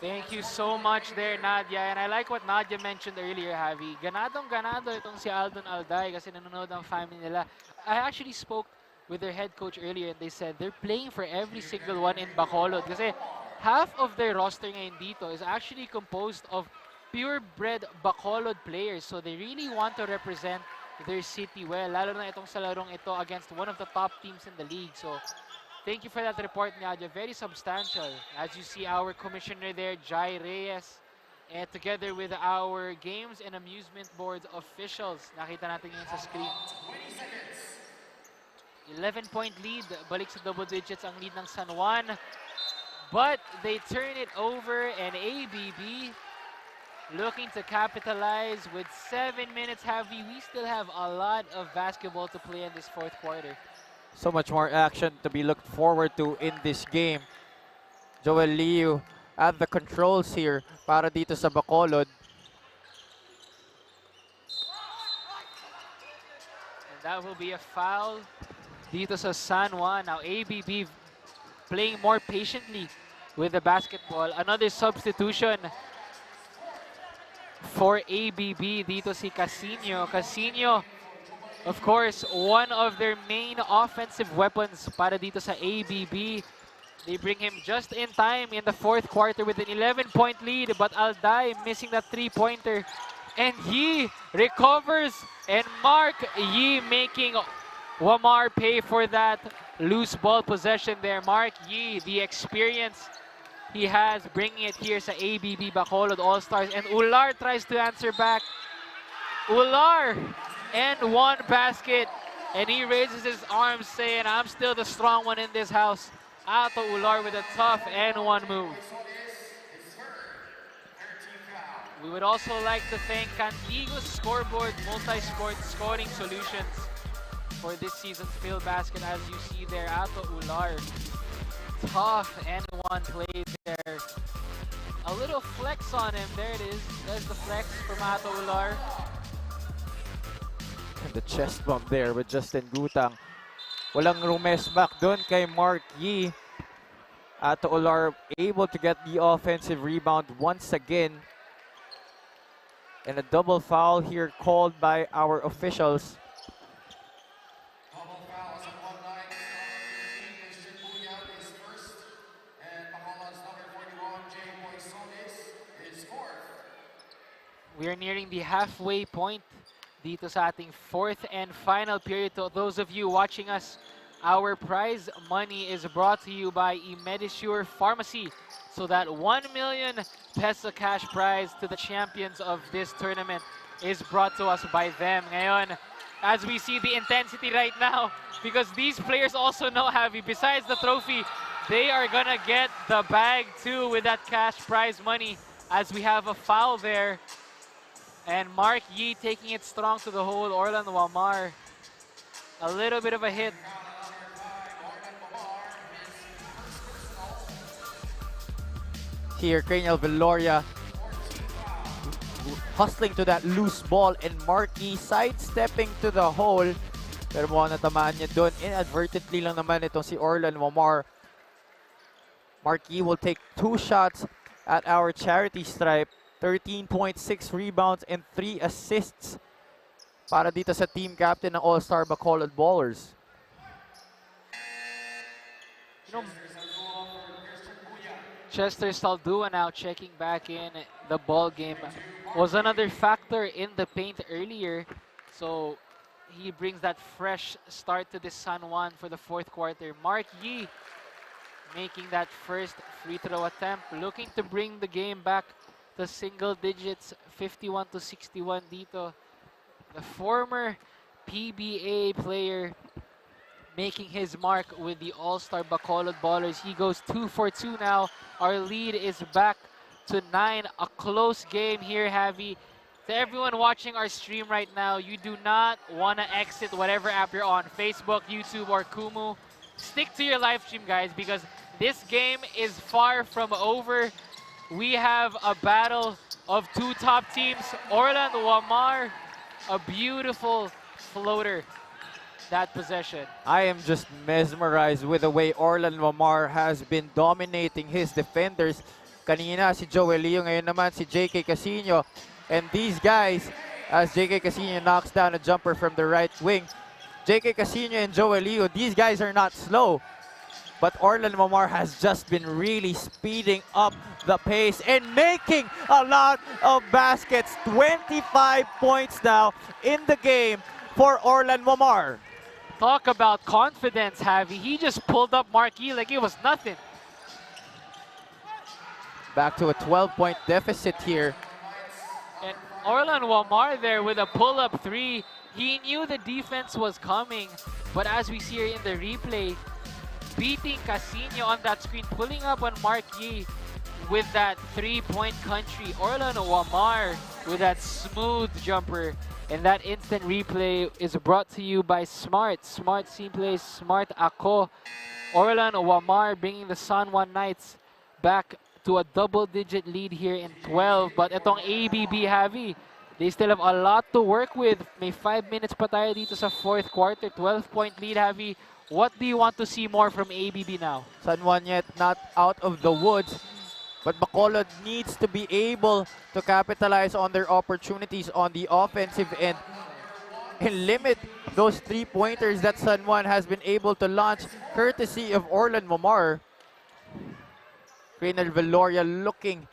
Thank you so much there, Nadia. And I like what Nadia mentioned earlier, Javi. Ganadong-ganado itong si Alwin Alday kasi nanonood ang family nila. I actually spoke with their head coach earlier and they said they're playing for every single one in Bacolod kasi half of their roster ngayon dito is actually composed of purebred Bacolod players, so they really want to represent their city well, lalo na itong sa larong ito against one of the top teams in the league. So thank you for that report, Nadia. Very substantial. As you see our commissioner there, Jai Reyes, and together with our games and amusement board officials, nakita natin yun sa screen. 11-point lead, balik sa double digits ang lead ng San Juan. But they turn it over and ABB looking to capitalize with 7 minutes. We still have a lot of basketball to play in this fourth quarter. So much more action to be looked forward to in this game. Joel Liu at the controls here para dito sa Bacolod. And that will be a foul dito sa San Juan. Now ABB playing more patiently with the basketball. Another substitution for ABB dito si Casino. Casino, of course, one of their main offensive weapons para dito sa ABB. They bring him just in time in the fourth quarter with an 11-point lead, but Alday missing that three-pointer. And Yi recovers, and Mark Yi making Wamar pay for that loose ball possession there. Mark Yi, the experience he has, bringing it here sa ABB Bacolod All-Stars. And Ular tries to answer back. Ular, and one basket. And he raises his arms saying, I'm still the strong one in this house. Ato Ular with a tough and one move. We would also like to thank Cantigo's Scoreboard Multi-Sport Scoring Solutions for this season's Filbasket. As you see there, Ato Ular, tough and one play there. A little flex on him. There it is. There's the flex from Ato Ular. And the chest bump there with Justin Gutang. Walang rumes back dun kay Mark Yi. Ato Ular able to get the offensive rebound once again. And a double foul here called by our officials. We are nearing the halfway point dito sa ating fourth and final period. To those of you watching us, our prize money is brought to you by Medisure Pharmacy. So that 1 million peso cash prize to the champions of this tournament is brought to us by them. Ngayon, as we see the intensity right now, because these players also know, Javi, besides the trophy, they are gonna get the bag too with that cash prize money, as we have a foul there. And Mark Yi taking it strong to the hole. Orlan Wamar, a little bit of a hit. Here, Craniel Viloria hustling to that loose ball, and Mark Yi sidestepping to the hole. Pero mukhang natamaan niya doon. Inadvertently lang naman itong si Orlan Wamar. Mark Yi will take 2 shots at our charity stripe. 13.6 rebounds and 3 assists para dito sa team captain ng AllStar Bacolod Ballers. You know, Chester Saldua now checking back in the ball game. Was another factor in the paint earlier. So he brings that fresh start to this San Juan for the fourth quarter. Mark Yee making that first free throw attempt, looking to bring the game back to single digits, 51-61 dito. The former PBA player making his mark with the AllStar Bacolod Ballers. He goes 2 for 2 now. Our lead is back to 9. A close game here, Javi. To everyone watching our stream right now, you do not want to exit whatever app you're on, Facebook, YouTube, or Kumu. Stick to your live stream, guys, because this game is far from over. We have a battle of two top teams. Orlan Wamar, a beautiful floater that possession. I am just mesmerized with the way Orlan Wamar has been dominating his defenders. Kanina si Joel Leo, ngayon naman si JK Casino. And these guys, as JK Casino knocks down a jumper from the right wing, JK Casino and Joel Leo, these guys are not slow. But Orlan Wamar has just been really speeding up the pace and making a lot of baskets. 25 points now in the game for Orlan Wamar. Talk about confidence, Javi. He just pulled up Marquis like it was nothing. Back to a 12-point deficit here. And Orlan Wamar there with a pull-up three. He knew the defense was coming, but as we see here in the replay, beating Casino on that screen, pulling up on Marquis with that three-point country. Orlan Wamar with that smooth jumper. And that instant replay is brought to you by Smart. Smart Scene Plays, Smart Ako. Orlan Wamar bringing the San Juan Knights back to a double-digit lead here in 12. But itong ABB Javi, they still have a lot to work with. May 5 minutes pa tayo dito sa fourth quarter. 12-point lead, Javi. What do you want to see more from ABB now? San Juan yet not out of the woods, but Bacolod needs to be able to capitalize on their opportunities on the offensive end and limit those three-pointers that San Juan has been able to launch courtesy of Orlan Wamar. Crinel Veloria looking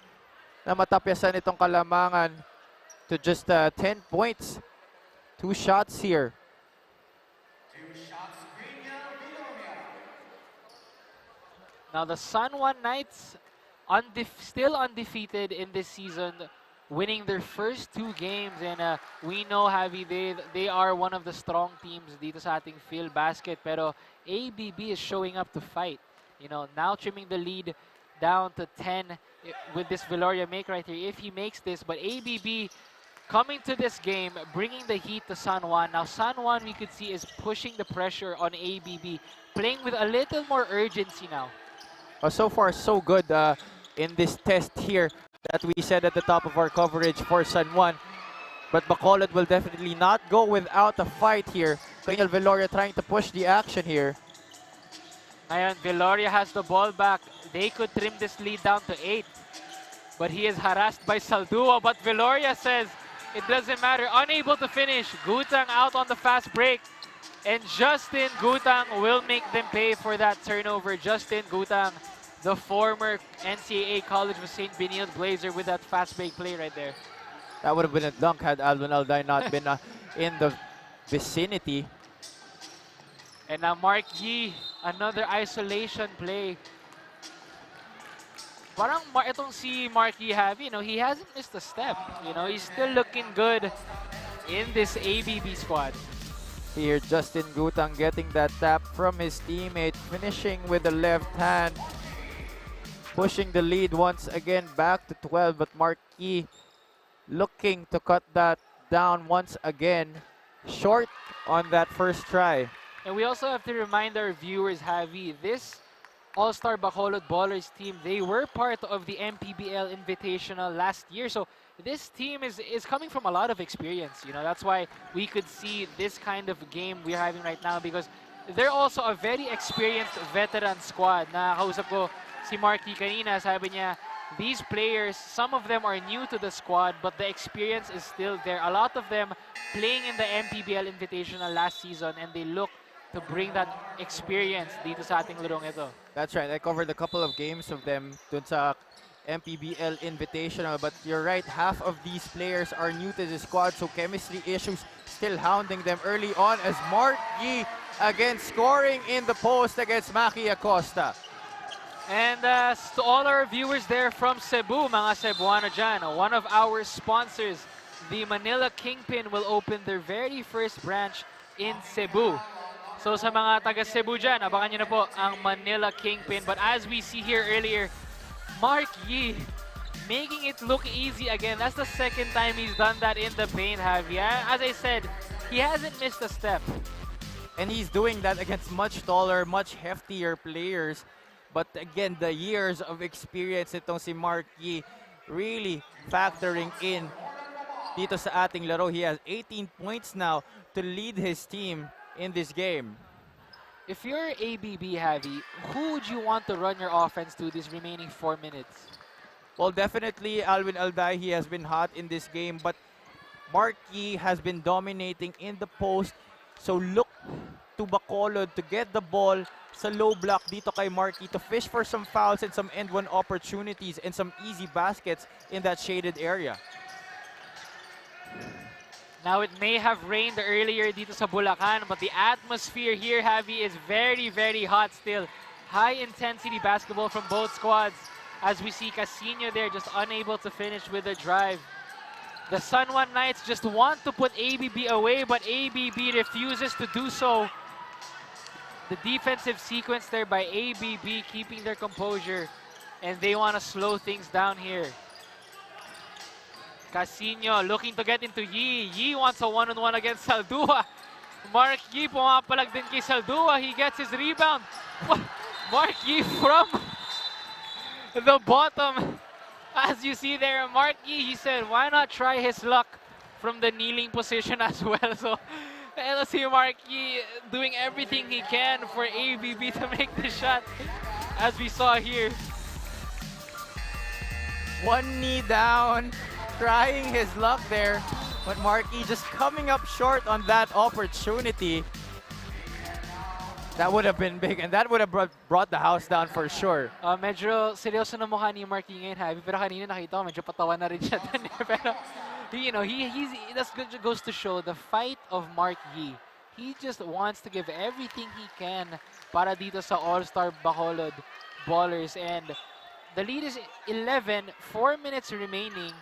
na matapyasan itong Kalamangan to just 10 points. 2 shots here. Now the San Juan Knights still undefeated in this season, winning their first 2 games, and we know, Javi, they are one of the strong teams dito sa ating Filbasket, pero ABB is showing up to fight. You know, now trimming the lead down to 10 with this Veloria make right here, if he makes this. But ABB coming to this game, bringing the heat to San Juan. Now San Juan, we could see, is pushing the pressure on ABB, playing with a little more urgency now. So far, so good in this test here that we said at the top of our coverage for San Juan. But Bacolod will definitely not go without a fight here. Daniel Veloria trying to push the action here. Ngayon, Veloria has the ball back. They could trim this lead down to 8. But he is harassed by Saldua. But Veloria says it doesn't matter. Unable to finish. Gutang out on the fast break. And Justin Gutang will make them pay for that turnover. Justin Gutang, the former NCAA College of St. Benilde Blazer, with that fast break play right there. That would have been a dunk had Alwin Alday not been in the vicinity. And now Mark Yee, another isolation play. Parang itong si Mark Yee, you know, he hasn't missed a step. You know, he's still looking good in this ABB squad. Here, Justin Gutang getting that tap from his teammate, finishing with the left hand, pushing the lead once again back to 12. But Marquis looking to cut that down once again, short on that first try. And we also have to remind our viewers, Javi, this AllStar Bacolod Ballers team, they were part of the MPBL Invitational last year. So this team is coming from a lot of experience. You know, that's why we could see this kind of game we're having right now, because they're also a very experienced veteran squad. Nakausap ko si Marky kanina, sabi niya, these players, some of them are new to the squad, but the experience is still there. A lot of them playing in the MPBL Invitational last season, and they look to bring that experience dito sa ating larong ito. That's right. I covered a couple of games of them dun sa MPBL Invitational, but you're right, half of these players are new to the squad, so chemistry issues still hounding them early on as Mark Yee again scoring in the post against Maki Acosta. And to all our viewers there from Cebu, mga Cebuano dyan, one of our sponsors, the Manila Kingpin, will open their very first branch in Cebu. So sa mga taga Cebu dyan, abangan nyo na po ang Manila Kingpin. But as we see here earlier, Mark Yee making it look easy again. That's the second time he's done that in the paint, Javi. As I said, he hasn't missed a step. And he's doing that against much taller, much heftier players. But again, the years of experience itong si Mark Yee really factoring in dito sa ating laro. He has 18 points now to lead his team in this game. If you're ABB, Javi, who would you want to run your offense to these remaining 4 minutes? Well, definitely Alwin Alday. He has been hot in this game, but Mark Yee has been dominating in the post. So look to Bacolod to get the ball sa low block dito kay Mark Yee to fish for some fouls and some end one opportunities and some easy baskets in that shaded area. Now, it may have rained earlier dito sa Bulacan, but the atmosphere here, Javi, is very, very hot still. High-intensity basketball from both squads. As we see Casino there, just unable to finish with a drive. The San Juan Knights just want to put ABB away, but ABB refuses to do so. The defensive sequence there by ABB keeping their composure, and they want to slow things down here. Casino looking to get into Yee. Yee wants a one-on-one against Saldua. Mark Yee pumapalag din kay Saldua. He gets his rebound. Mark Yee from the bottom. As you see there, Mark Yee, he said, why not try his luck from the kneeling position as well. So let's see Mark Yee doing everything he can for ABB to make the shot, as we saw here. One knee down, trying his luck there, but Mark Yee just coming up short on that opportunity. That would have been big, and that would have brought the house down for sure. Medyo seryoso na mukha ni Mark Yee ngayon, Javi, pero kanina nakita ko medyo patawa na rin siya dun. Pero, you know, that goes to show the fight of Mark Yee. He just wants to give everything he can para dito sa AllStar Bacolod ballers, and the lead is 11, 4 minutes remaining.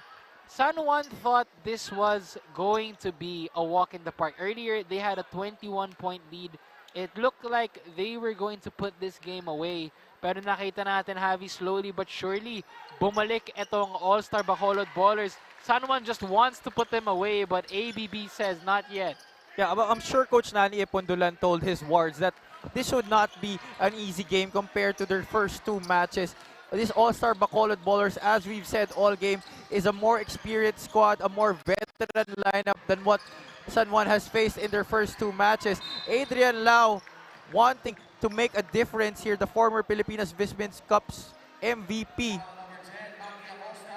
San Juan thought this was going to be a walk in the park. Earlier, they had a 21-point lead. It looked like they were going to put this game away. Pero nakita natin, Javi, slowly but surely, bumalik itong AllStar Bacolod ballers. San Juan just wants to put them away, but ABB says not yet. Yeah, I'm sure Coach Nani Epondulan told his wards that this should not be an easy game compared to their first 2 matches. This AllStar Bacolod ballers, as we've said all game, is a more experienced squad, a more veteran lineup than what San Juan has faced in their first 2 matches. Adrian Lau wanting to make a difference here, the former Pilipinas Vismins Cups MVP.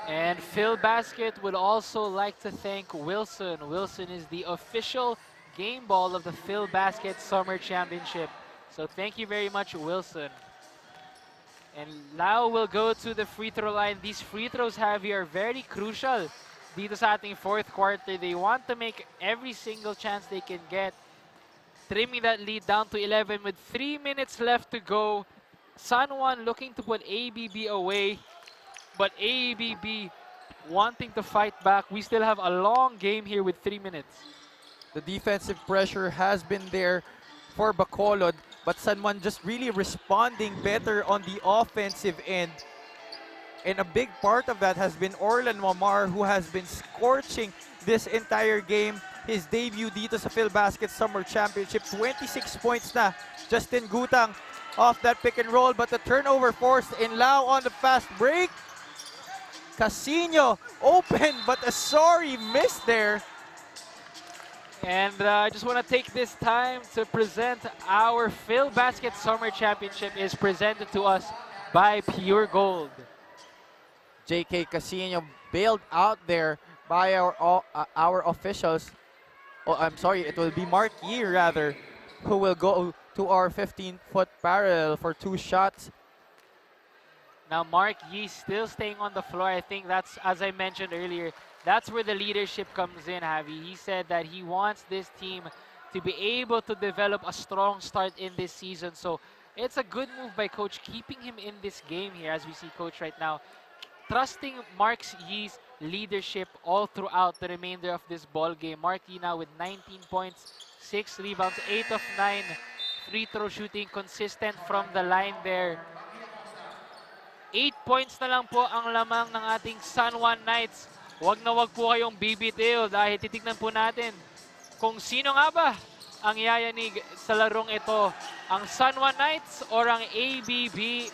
And Filbasket would also like to thank Wilson. Wilson is the official game ball of the Filbasket Summer Championship. So thank you very much, Wilson. And Lau will go to the free throw line. These free throws, Javi, are very crucial dito sa ating 4th quarter. They want to make every single chance they can get, trimming that lead down to 11 with 3 minutes left to go. San Juan looking to put ABB away, but ABB wanting to fight back. We still have a long game here with 3 minutes. The defensive pressure has been there for Bacolod, but San Juan just really responding better on the offensive end. And a big part of that has been Orlan Wamar, who has been scorching this entire game. His debut dito sa Filbasket Summer Championship, 26 points na. Justin Gutang off that pick and roll, but the turnover forced in Lau on the fast break. Casino open, but a sorry miss there. And I just want to take this time to present our Filbasket Summer Championship is presented to us by Pure Gold. J.K. Casino bailed out there by our officials. Oh, I'm sorry, it will be Mark Yee rather, who will go to our 15-foot parallel for 2 shots. Now Mark Yee still staying on the floor. I think that's, as I mentioned earlier, that's where the leadership comes in, Javi. He said that he wants this team to be able to develop a strong start in this season. So it's a good move by Coach, keeping him in this game here, as we see Coach right now, trusting Mark Yee's leadership all throughout the remainder of this ball game. Mark Yee now with 19 points, 6 rebounds, 8 of 9 free throw shooting, consistent from the line there. 8 points na lang po ang lamang ng ating San Juan Knights. Wag na wag po kayong bibitiw dahil titignan po natin kung sino nga ba ang yayanig sa larong ito. Ang San Juan Knights or ang ABB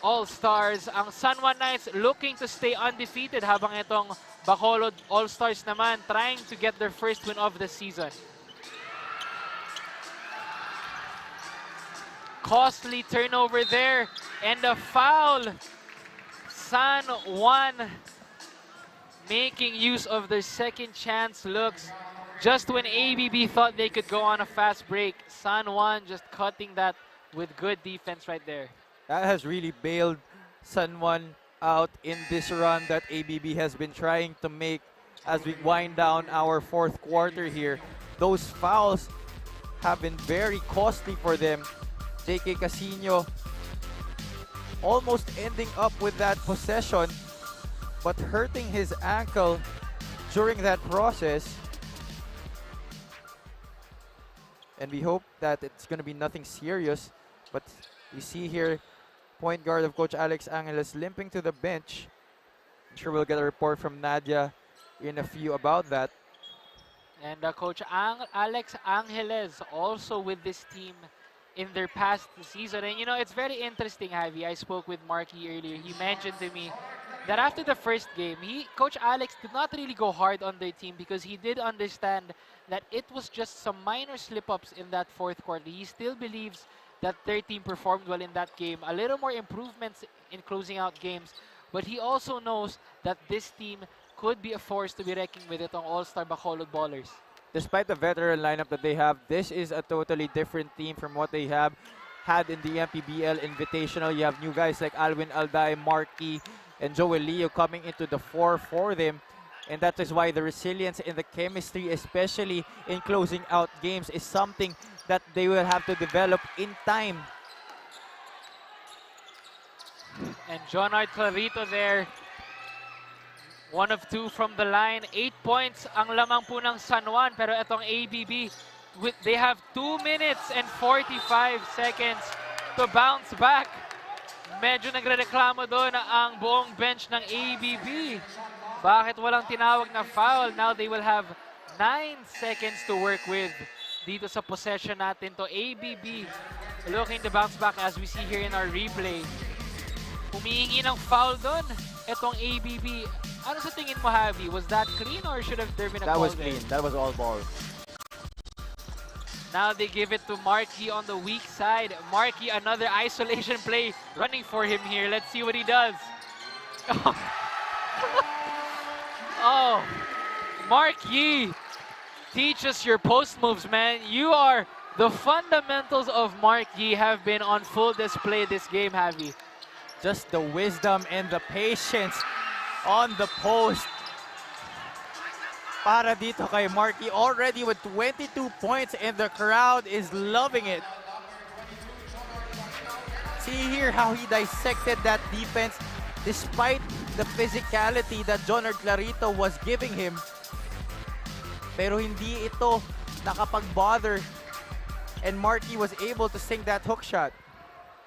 All-Stars. Ang San Juan Knights looking to stay undefeated habang itong Bacolod All-Stars naman trying to get their first win of the season. Costly turnover there and a foul. San Juan making use of their second chance looks. Just when ABB thought they could go on a fast break, San Juan just cutting that with good defense right there. That has really bailed San Juan out in this run that ABB has been trying to make as we wind down our 4th quarter here. Those fouls have been very costly for them. JK Casino almost ending up with that possession, but hurting his ankle during that process. And we hope that it's going to be nothing serious. But you see here, point guard of Coach Alex Angeles limping to the bench. I'm sure we'll get a report from Nadia in a few about that. And Coach Alex Angeles also with this team in their past season. And you know, it's very interesting, Javi. I spoke with Marky earlier. He mentioned to me that after the first game, Coach Alex did not really go hard on their team because he did understand that it was just some minor slip-ups in that 4th quarter. He still believes that their team performed well in that game. A little more improvements in closing out games. But he also knows that this team could be a force to be reckoned with it on AllStar Bacolod Ballers. Despite the veteran lineup that they have, this is a totally different team from what they have had in the MPBL Invitational. You have new guys like Alwin, Alday, Marky, and Joel Leo coming into the fore for them. And that is why the resilience and the chemistry, especially in closing out games, is something that they will have to develop in time. And Jonard Clarito there, 1 of 2 from the line. 8 points ang lamang po ng San Juan. Pero itong ABB, they have 2 minutes and 45 seconds to bounce back. Medyo nagre-reklamo doon ang buong bench ng ABB. Bakit walang tinawag na foul? Now they will have 9 seconds to work with dito sa possession natin to. ABB looking to bounce back as we see here in our replay. Humihingi ng foul doon itong ABB. Ano sa tingin mo, Javi? Was that clean or should have there been a call? That was clean. That was all ball. Now they give it to Marky on the weak side. Marky, another isolation play running for him here. Let's see what he does. Oh, Marky, teach us your post moves, man. The fundamentals of Marky have been on full display this game, Javi. Just the wisdom and the patience on the post. Para dito kay Marky, already with 22 points and the crowd is loving it. See here how he dissected that defense despite the physicality that Jonard Clarito was giving him. Pero hindi ito nakapag-bother and Marky was able to sink that hook shot.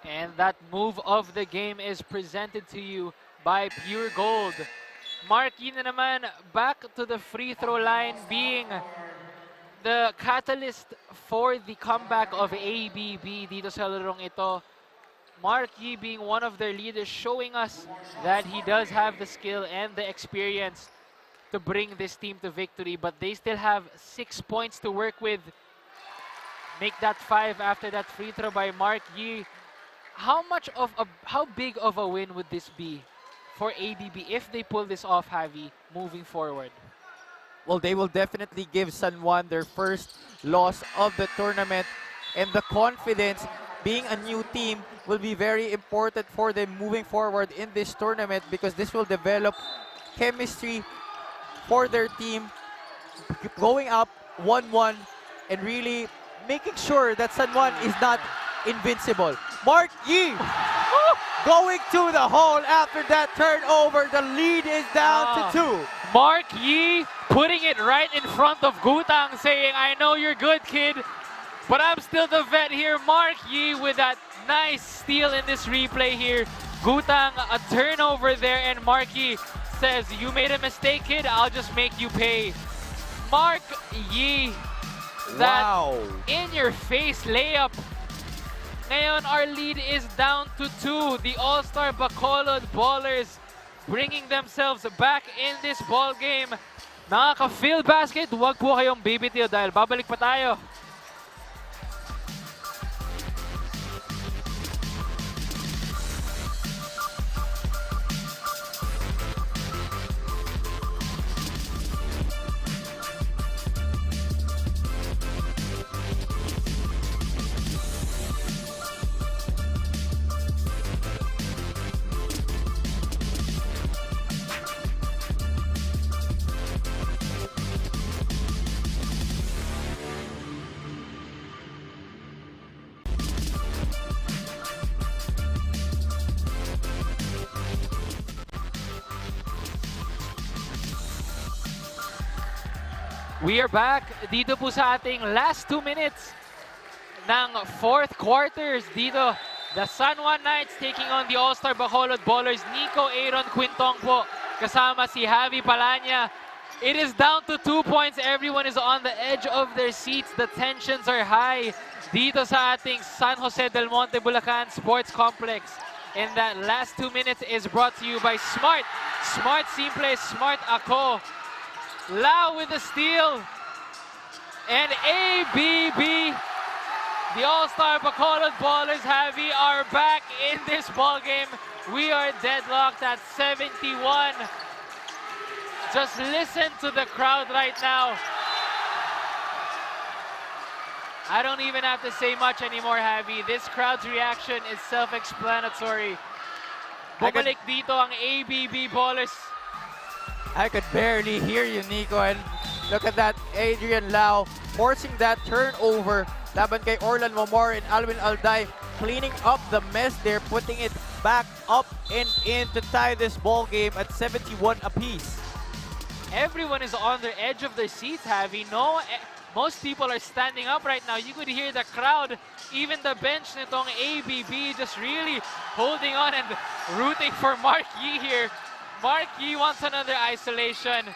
And that move of the game is presented to you by Pure Gold. Marky na naman back to the free throw line, being the catalyst for the comeback of ABB dito sa larong ito. Marky being one of their leaders, showing us that he does have the skill and the experience to bring this team to victory, but they still have 6 points to work with. Make that 5 after that free throw by Marky. How big of a win would this be for ABB if they pull this off, Javi, moving forward? Well, they will definitely give San Juan their first loss of the tournament. and the confidence being a new team will be very important for them moving forward in this tournament, because this will develop chemistry for their team going up 1-1 and really making sure that San Juan is not invincible. Mark Yee going to the hole after that turnover. The lead is down to 2. Mark Yee putting it right in front of Gutang, saying, I know you're good, kid, but I'm still the vet here. Mark Yee with that nice steal in this replay here. Gutang, a turnover there, and Mark Yee says, you made a mistake, kid, I'll just make you pay. Mark Yee, that in-your-face layup. Ngayon, our lead is down to 2. The AllStar Bacolod Ballers bringing themselves back in this ball game. Mga ka-Filbasket, huwag po kayong bibitiw dahil babalik pa tayo. We are back dito po sa ating last 2 minutes ng 4th quarters. Dito, the San Juan Knights taking on the AllStar Bacolod Ballers. Nico Aaron Quintong po kasama si Javi Palanya. It is down to 2 points. Everyone is on the edge of their seats. The tensions are high dito sa ating San Jose del Monte, Bulacan Sports Complex. And that last 2 minutes is brought to you by Smart. Smart Simple, Smart Ako. Lau with the steal, and ABB, the AllStar Bacolod Ballers, Javi, are back in this ball game. We are deadlocked at 71. Just listen to the crowd right now. I don't even have to say much anymore, Javi. This crowd's reaction is self-explanatory. Bumalik dito ang ABB Ballers. I could barely hear you, Nico. And look at that, Adrian Lau forcing that turnover. Laban kay Orlan Momor and Alwin Alday cleaning up the mess there, putting it back up and in to tie this ball game at 71 apiece. Everyone is on the edge of their seats, Javi. No, most people are standing up right now. You could hear the crowd, even the bench nitong ABB just really holding on and rooting for Mark Yee here. Mark Yee wants another isolation.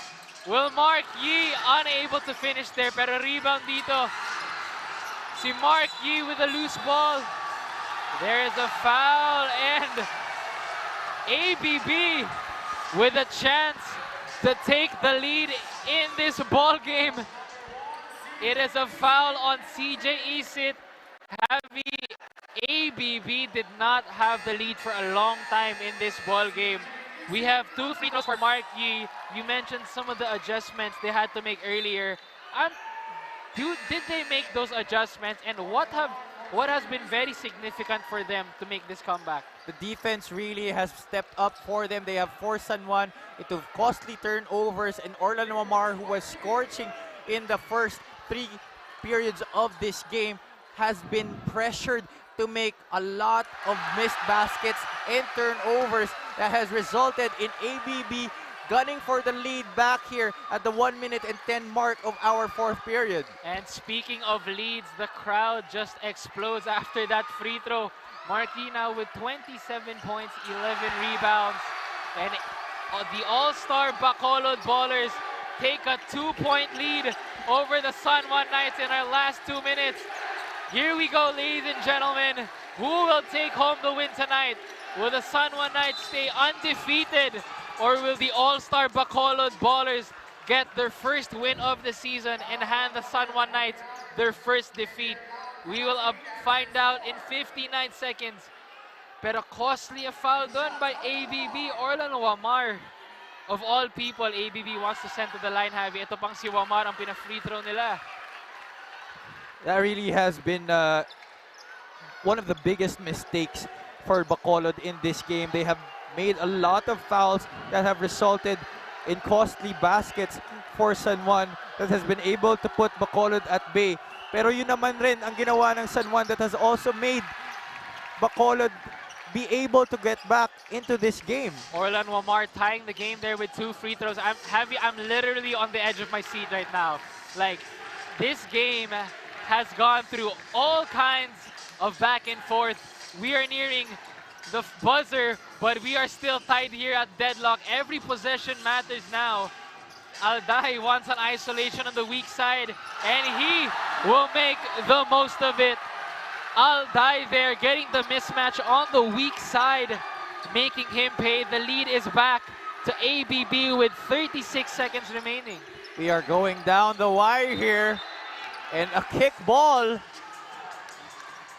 Will Mark Yee unable to finish there, pero rebound dito. Si Mark Yee with a loose ball. There is a foul, and ABB with a chance to take the lead in this ball game. It is a foul on CJ Isit. ABB did not have the lead for a long time in this ball game. We have 2 free throws for Mark Yee. You mentioned some of the adjustments they had to make earlier. Did they make those adjustments, and what has been very significant for them to make this comeback? The defense really has stepped up for them. They have forced San Juan into costly turnovers, and Orlan Momar, who was scorching in the first 3 periods of this game, has been pressured to make a lot of missed baskets and turnovers that has resulted in ABB gunning for the lead back here at the 1 minute and 10 mark of our 4th period. And speaking of leads, the crowd just explodes after that free throw. Mark Yee now with 27 points, 11 rebounds. And the AllStar Bacolod Ballers take a 2-point lead over the San Juan Knights in our last 2 minutes. Here we go, ladies and gentlemen. Who will take home the win tonight? Will the San Juan Knights stay undefeated, or will the AllStar Bacolod Ballers get their first win of the season and hand the San Juan Knights their first defeat? We will find out in 59 seconds. Pero costly a foul done by ABB. Orlan Wamar, of all people, ABB wants to send to the line, Javi. Ito pang si Wamar ang pina-free throw nila. That really has been one of the biggest mistakes for Bacolod in this game. They have made a lot of fouls that have resulted in costly baskets for San Juan that has been able to put Bacolod at bay. Pero yun naman rin ang ginawa ng San Juan that has also made Bacolod be able to get back into this game. Orlan Wamar tying the game there with 2 free throws. I'm literally on the edge of my seat right now. Like, this game has gone through all kinds of back and forth. We are nearing the buzzer, but we are still tied here at deadlock. Every possession matters now. Alday wants an isolation on the weak side, and he will make the most of it. Alday there getting the mismatch on the weak side, making him pay. The lead is back to ABB with 36 seconds remaining. We are going down the wire here, and a kick ball.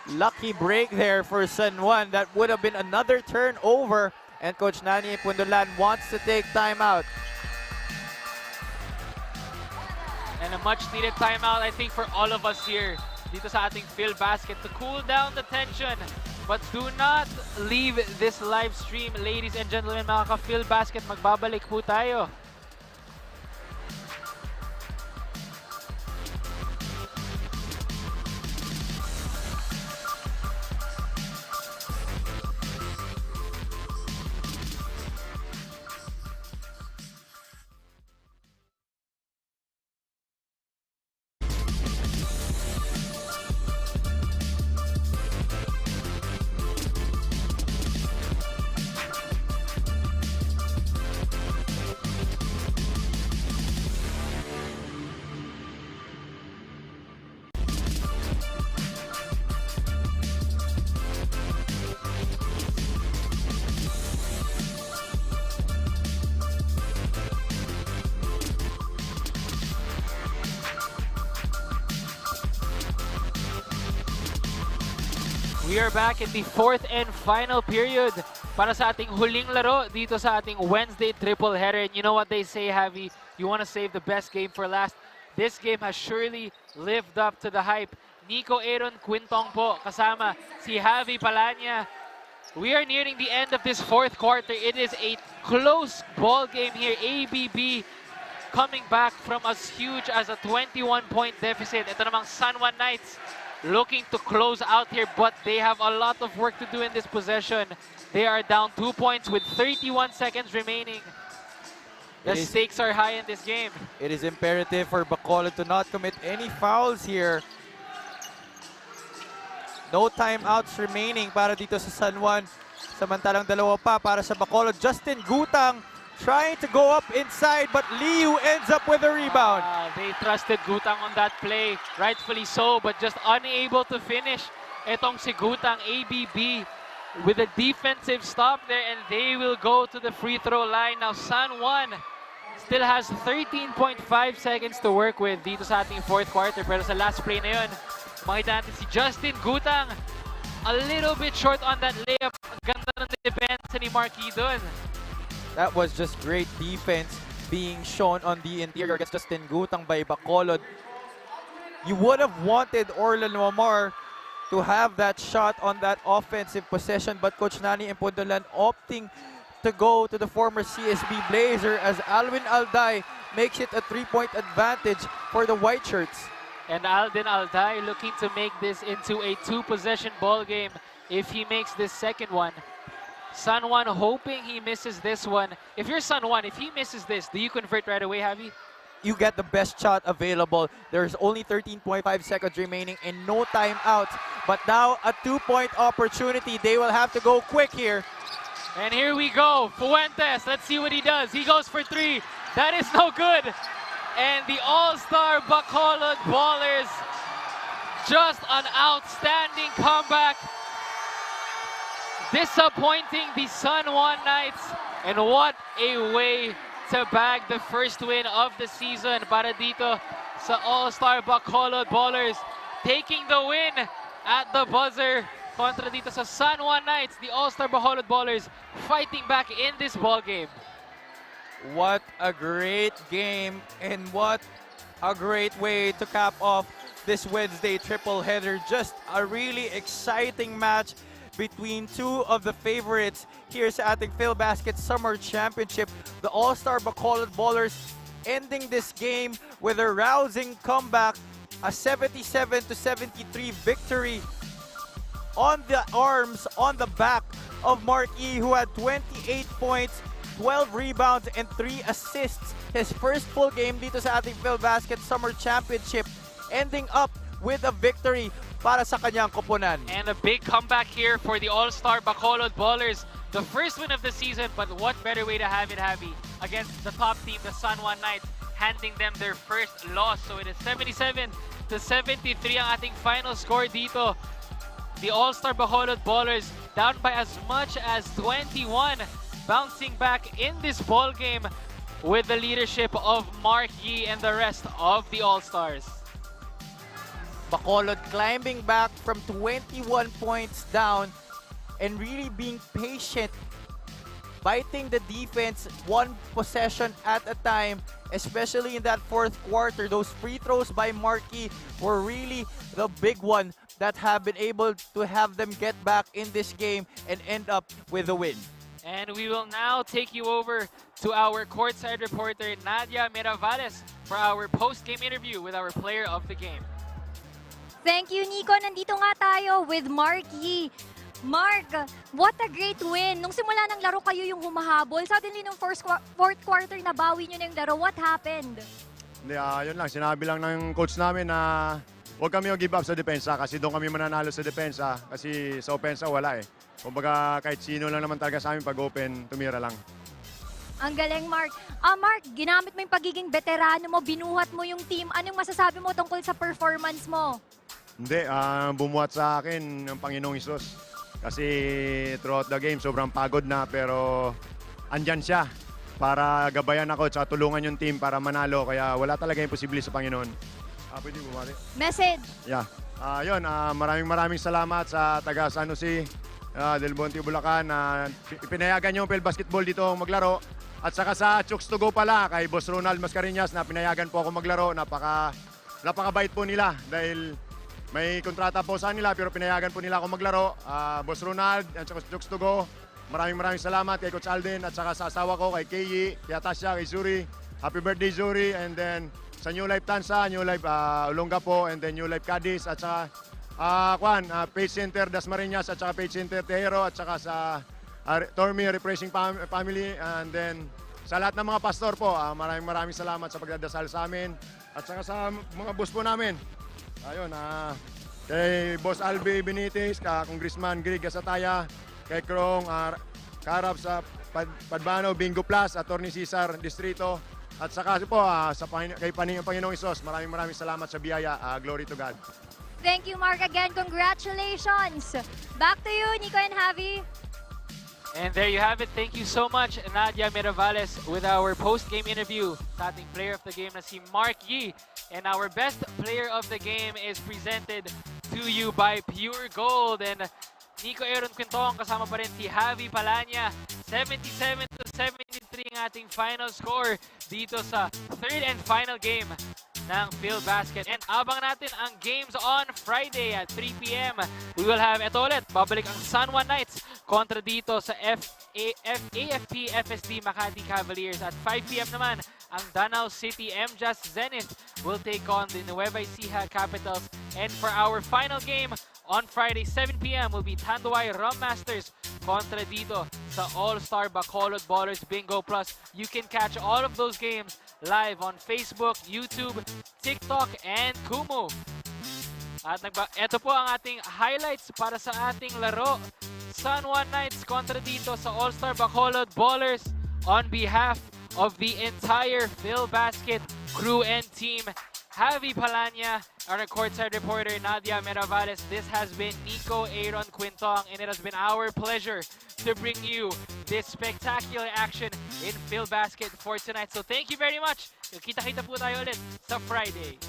Lucky break there for San Juan. That would have been another turnover, and Coach Nani Pundulan wants to take timeout. And a much-needed timeout, I think, for all of us here dito sa ating Filbasket to cool down the tension. But do not leave this live stream, ladies and gentlemen, mga ka-Filbasket. Magbabalik po tayo. We are back in the 4th and final period para sa ating huling laro dito sa ating Wednesday triple header. And you know what they say, Javi? You want to save the best game for last. This game has surely lived up to the hype. Nico Aaron Quintong po kasama si Javi Palanya. We are nearing the end of this 4th quarter. It is a close ball game here. ABB coming back from as huge as a 21-point deficit. Ito namang San Juan Knights looking to close out here, but they have a lot of work to do in this possession. They are down 2 points with 31 seconds remaining. The stakes are high in this game. It is imperative for Bacolod to not commit any fouls here. No timeouts remaining para dito sa San Juan. Samantalang dalawa pa para sa Bacolod. Justin Gutang trying to go up inside, but Liu ends up with a rebound. They trusted Gutang on that play, rightfully so, but just unable to finish. Etong si Gutang, ABB, with a defensive stop there, and they will go to the free throw line. Now San Juan still has 13.5 seconds to work with dito sa ating 4th quarter, pero sa last play na yun, makita natin si Justin Gutang a little bit short on that layup. Ang ganda ng depensa ni Marquis dun. That was just great defense being shown on the interior against Justin Gutang by Bacolod. You would have wanted Orlan Wamar to have that shot on that offensive possession, but Coach Nani Pundulan opting to go to the former CSB Blazer as Alwin Alday makes it a 3-point advantage for the white shirts. And Alday looking to make this into a 2-possession ball game if he makes this second one. San Juan hoping he misses this one. If you're San Juan, if he misses this, do you convert right away, Javi? You get the best shot available. There's only 13.5 seconds remaining and no timeouts. But now a 2-point opportunity. They will have to go quick here. And here we go. Fuentes, let's see what he does. He goes for 3. That is no good. And the AllStar Bacolod Ballers, just an outstanding comeback. Disappointing the San Juan Knights, and what a way to bag the first win of the season para dito sa AllStar Bacolod Ballers, taking the win at the buzzer kontra dito sa San Juan Knights. The AllStar Bacolod Ballers fighting back in this ball game. What a great game, and what a great way to cap off this Wednesday triple header. Just a really exciting match between two of the favorites here sa ating Filbasket Summer Championship. The AllStar Bacolod Ballers ending this game with a rousing comeback, a 77-73 victory on the arms, on the back of Marquis, who had 28 points, 12 rebounds, and 3 assists. His first full game dito sa ating Filbasket Summer Championship, ending up with a victory para sa kanyang koponan. And a big comeback here for the AllStar Bacolod Ballers. The first win of the season, but what better way to have it, Javi, against the top team, the San Juan Knights, handing them their first loss. So it is 77-73 ang ating final score dito. The AllStar Bacolod Ballers down by as much as 21, bouncing back in this ball game with the leadership of Mark Yee and the rest of the All-Stars. Bacolod climbing back from 21 points down and really being patient, biting the defense one possession at a time, especially in that fourth quarter. Those free throws by Marquis were really the big one that have been able to have them get back in this game and end up with a win. And we will now take you over to our courtside reporter, Nadia Miravales, for our post-game interview with our player of the game. Thank you, Nico. Nandito nga tayo with Mark Yee. Mark, what a great win. Nung simula ng laro, kayo yung humahabol. Suddenly, nung fourth quarter, nabawi nyo na yung laro. What happened? Hindi, yun lang. Sinabi lang ng coach namin na huwag kami mag-give up sa depensa kasi doon kami mananalo sa depensa kasi sa opensa wala eh. Kumbaga kahit sino lang naman talaga sa amin pag open, tumira lang. Ang galing, Mark. Mark, ginamit mo yung pagiging veterano mo, binuhat mo yung team. Anong masasabi mo tungkol sa performance mo? Hindi, bumuhat sa akin ng Panginoong Isus. Kasi throughout the game, sobrang pagod na pero andyan siya para gabayan ako at tulungan yung team para manalo. Kaya wala talaga imposible sa Panginoon. Pwede bumati? Message. Yeah. Maraming salamat sa taga San Jose, Del Monte, Bulacan na pinayagan yung basketball dito maglaro. At saka sa Chooks to Go pala kay Boss Ronald Mascareñas na pinayagan po ako maglaro. Napakabait po nila dahil may kontrata po sa nila pero pinayagan po nila ako maglaro. Boss Ronald at saka Chooks to Go, maraming salamat kay Coach Alden at saka sa asawa ko kay Keyi, kay Tasha, kay Zuri. Happy birthday Zuri, and then sa New Life Tansa, New Life Olongapo, and then New Life Cadiz at saka Page Center Dasmariñas at saka Page Center Tejero at saka sa Tormi Refreshing Family, and then sa lahat ng mga pastor po, maraming salamat sa pagdadasal sa amin at saka sa mga boss po namin. Ayun, kay Boss Albi Benitez, kay Congressman Greg Gasataya, kay Krong Karab sa Padbano, BingoPlus, Attorney Cesar Distrito, at saka po kay Panginoong Isos, maraming salamat sa biyaya. Glory to God. Thank you, Mark. Again, congratulations. Back to you, Nico and Javi. And there you have it. Thank you so much, Nadia Miravales, with our post-game interview sa ating player of the game na si Mark Yee. And our best player of the game is presented to you by Pure Gold. And Nico Aaron Quintong, kasama pa rin si Javi Palanya. 77-73 ang ating final score dito sa third and final game ng Filbasket. And abang natin ang games on Friday at 3 p.m. We will have, ito ulit, babalik ang San Juan Knights kontra dito sa AFP FSD Makati Cavaliers. At 5 p.m. naman, ang Danau City MJAS Zenith will take on the Nueva Ecija Capitals. And for our final game on Friday, 7 p.m. will be Tanduay Rum Masters kontra dito sa AllStar Bacolod Ballers BingoPlus. You can catch all of those games live on Facebook, YouTube, TikTok, and Kumu. At ito po ang ating highlights para sa ating laro. San Juan Knights kontra dito sa AllStar Bacolod Ballers. On behalf of the entire Filbasket crew and team, Javi Palanya, our courtside reporter Nadia Miravales. This has been Nico Aaron Quintong, and it has been our pleasure to bring you this spectacular action in Filbasket for tonight. So thank you very much. Kita-kita po tayo ulit sa Friday.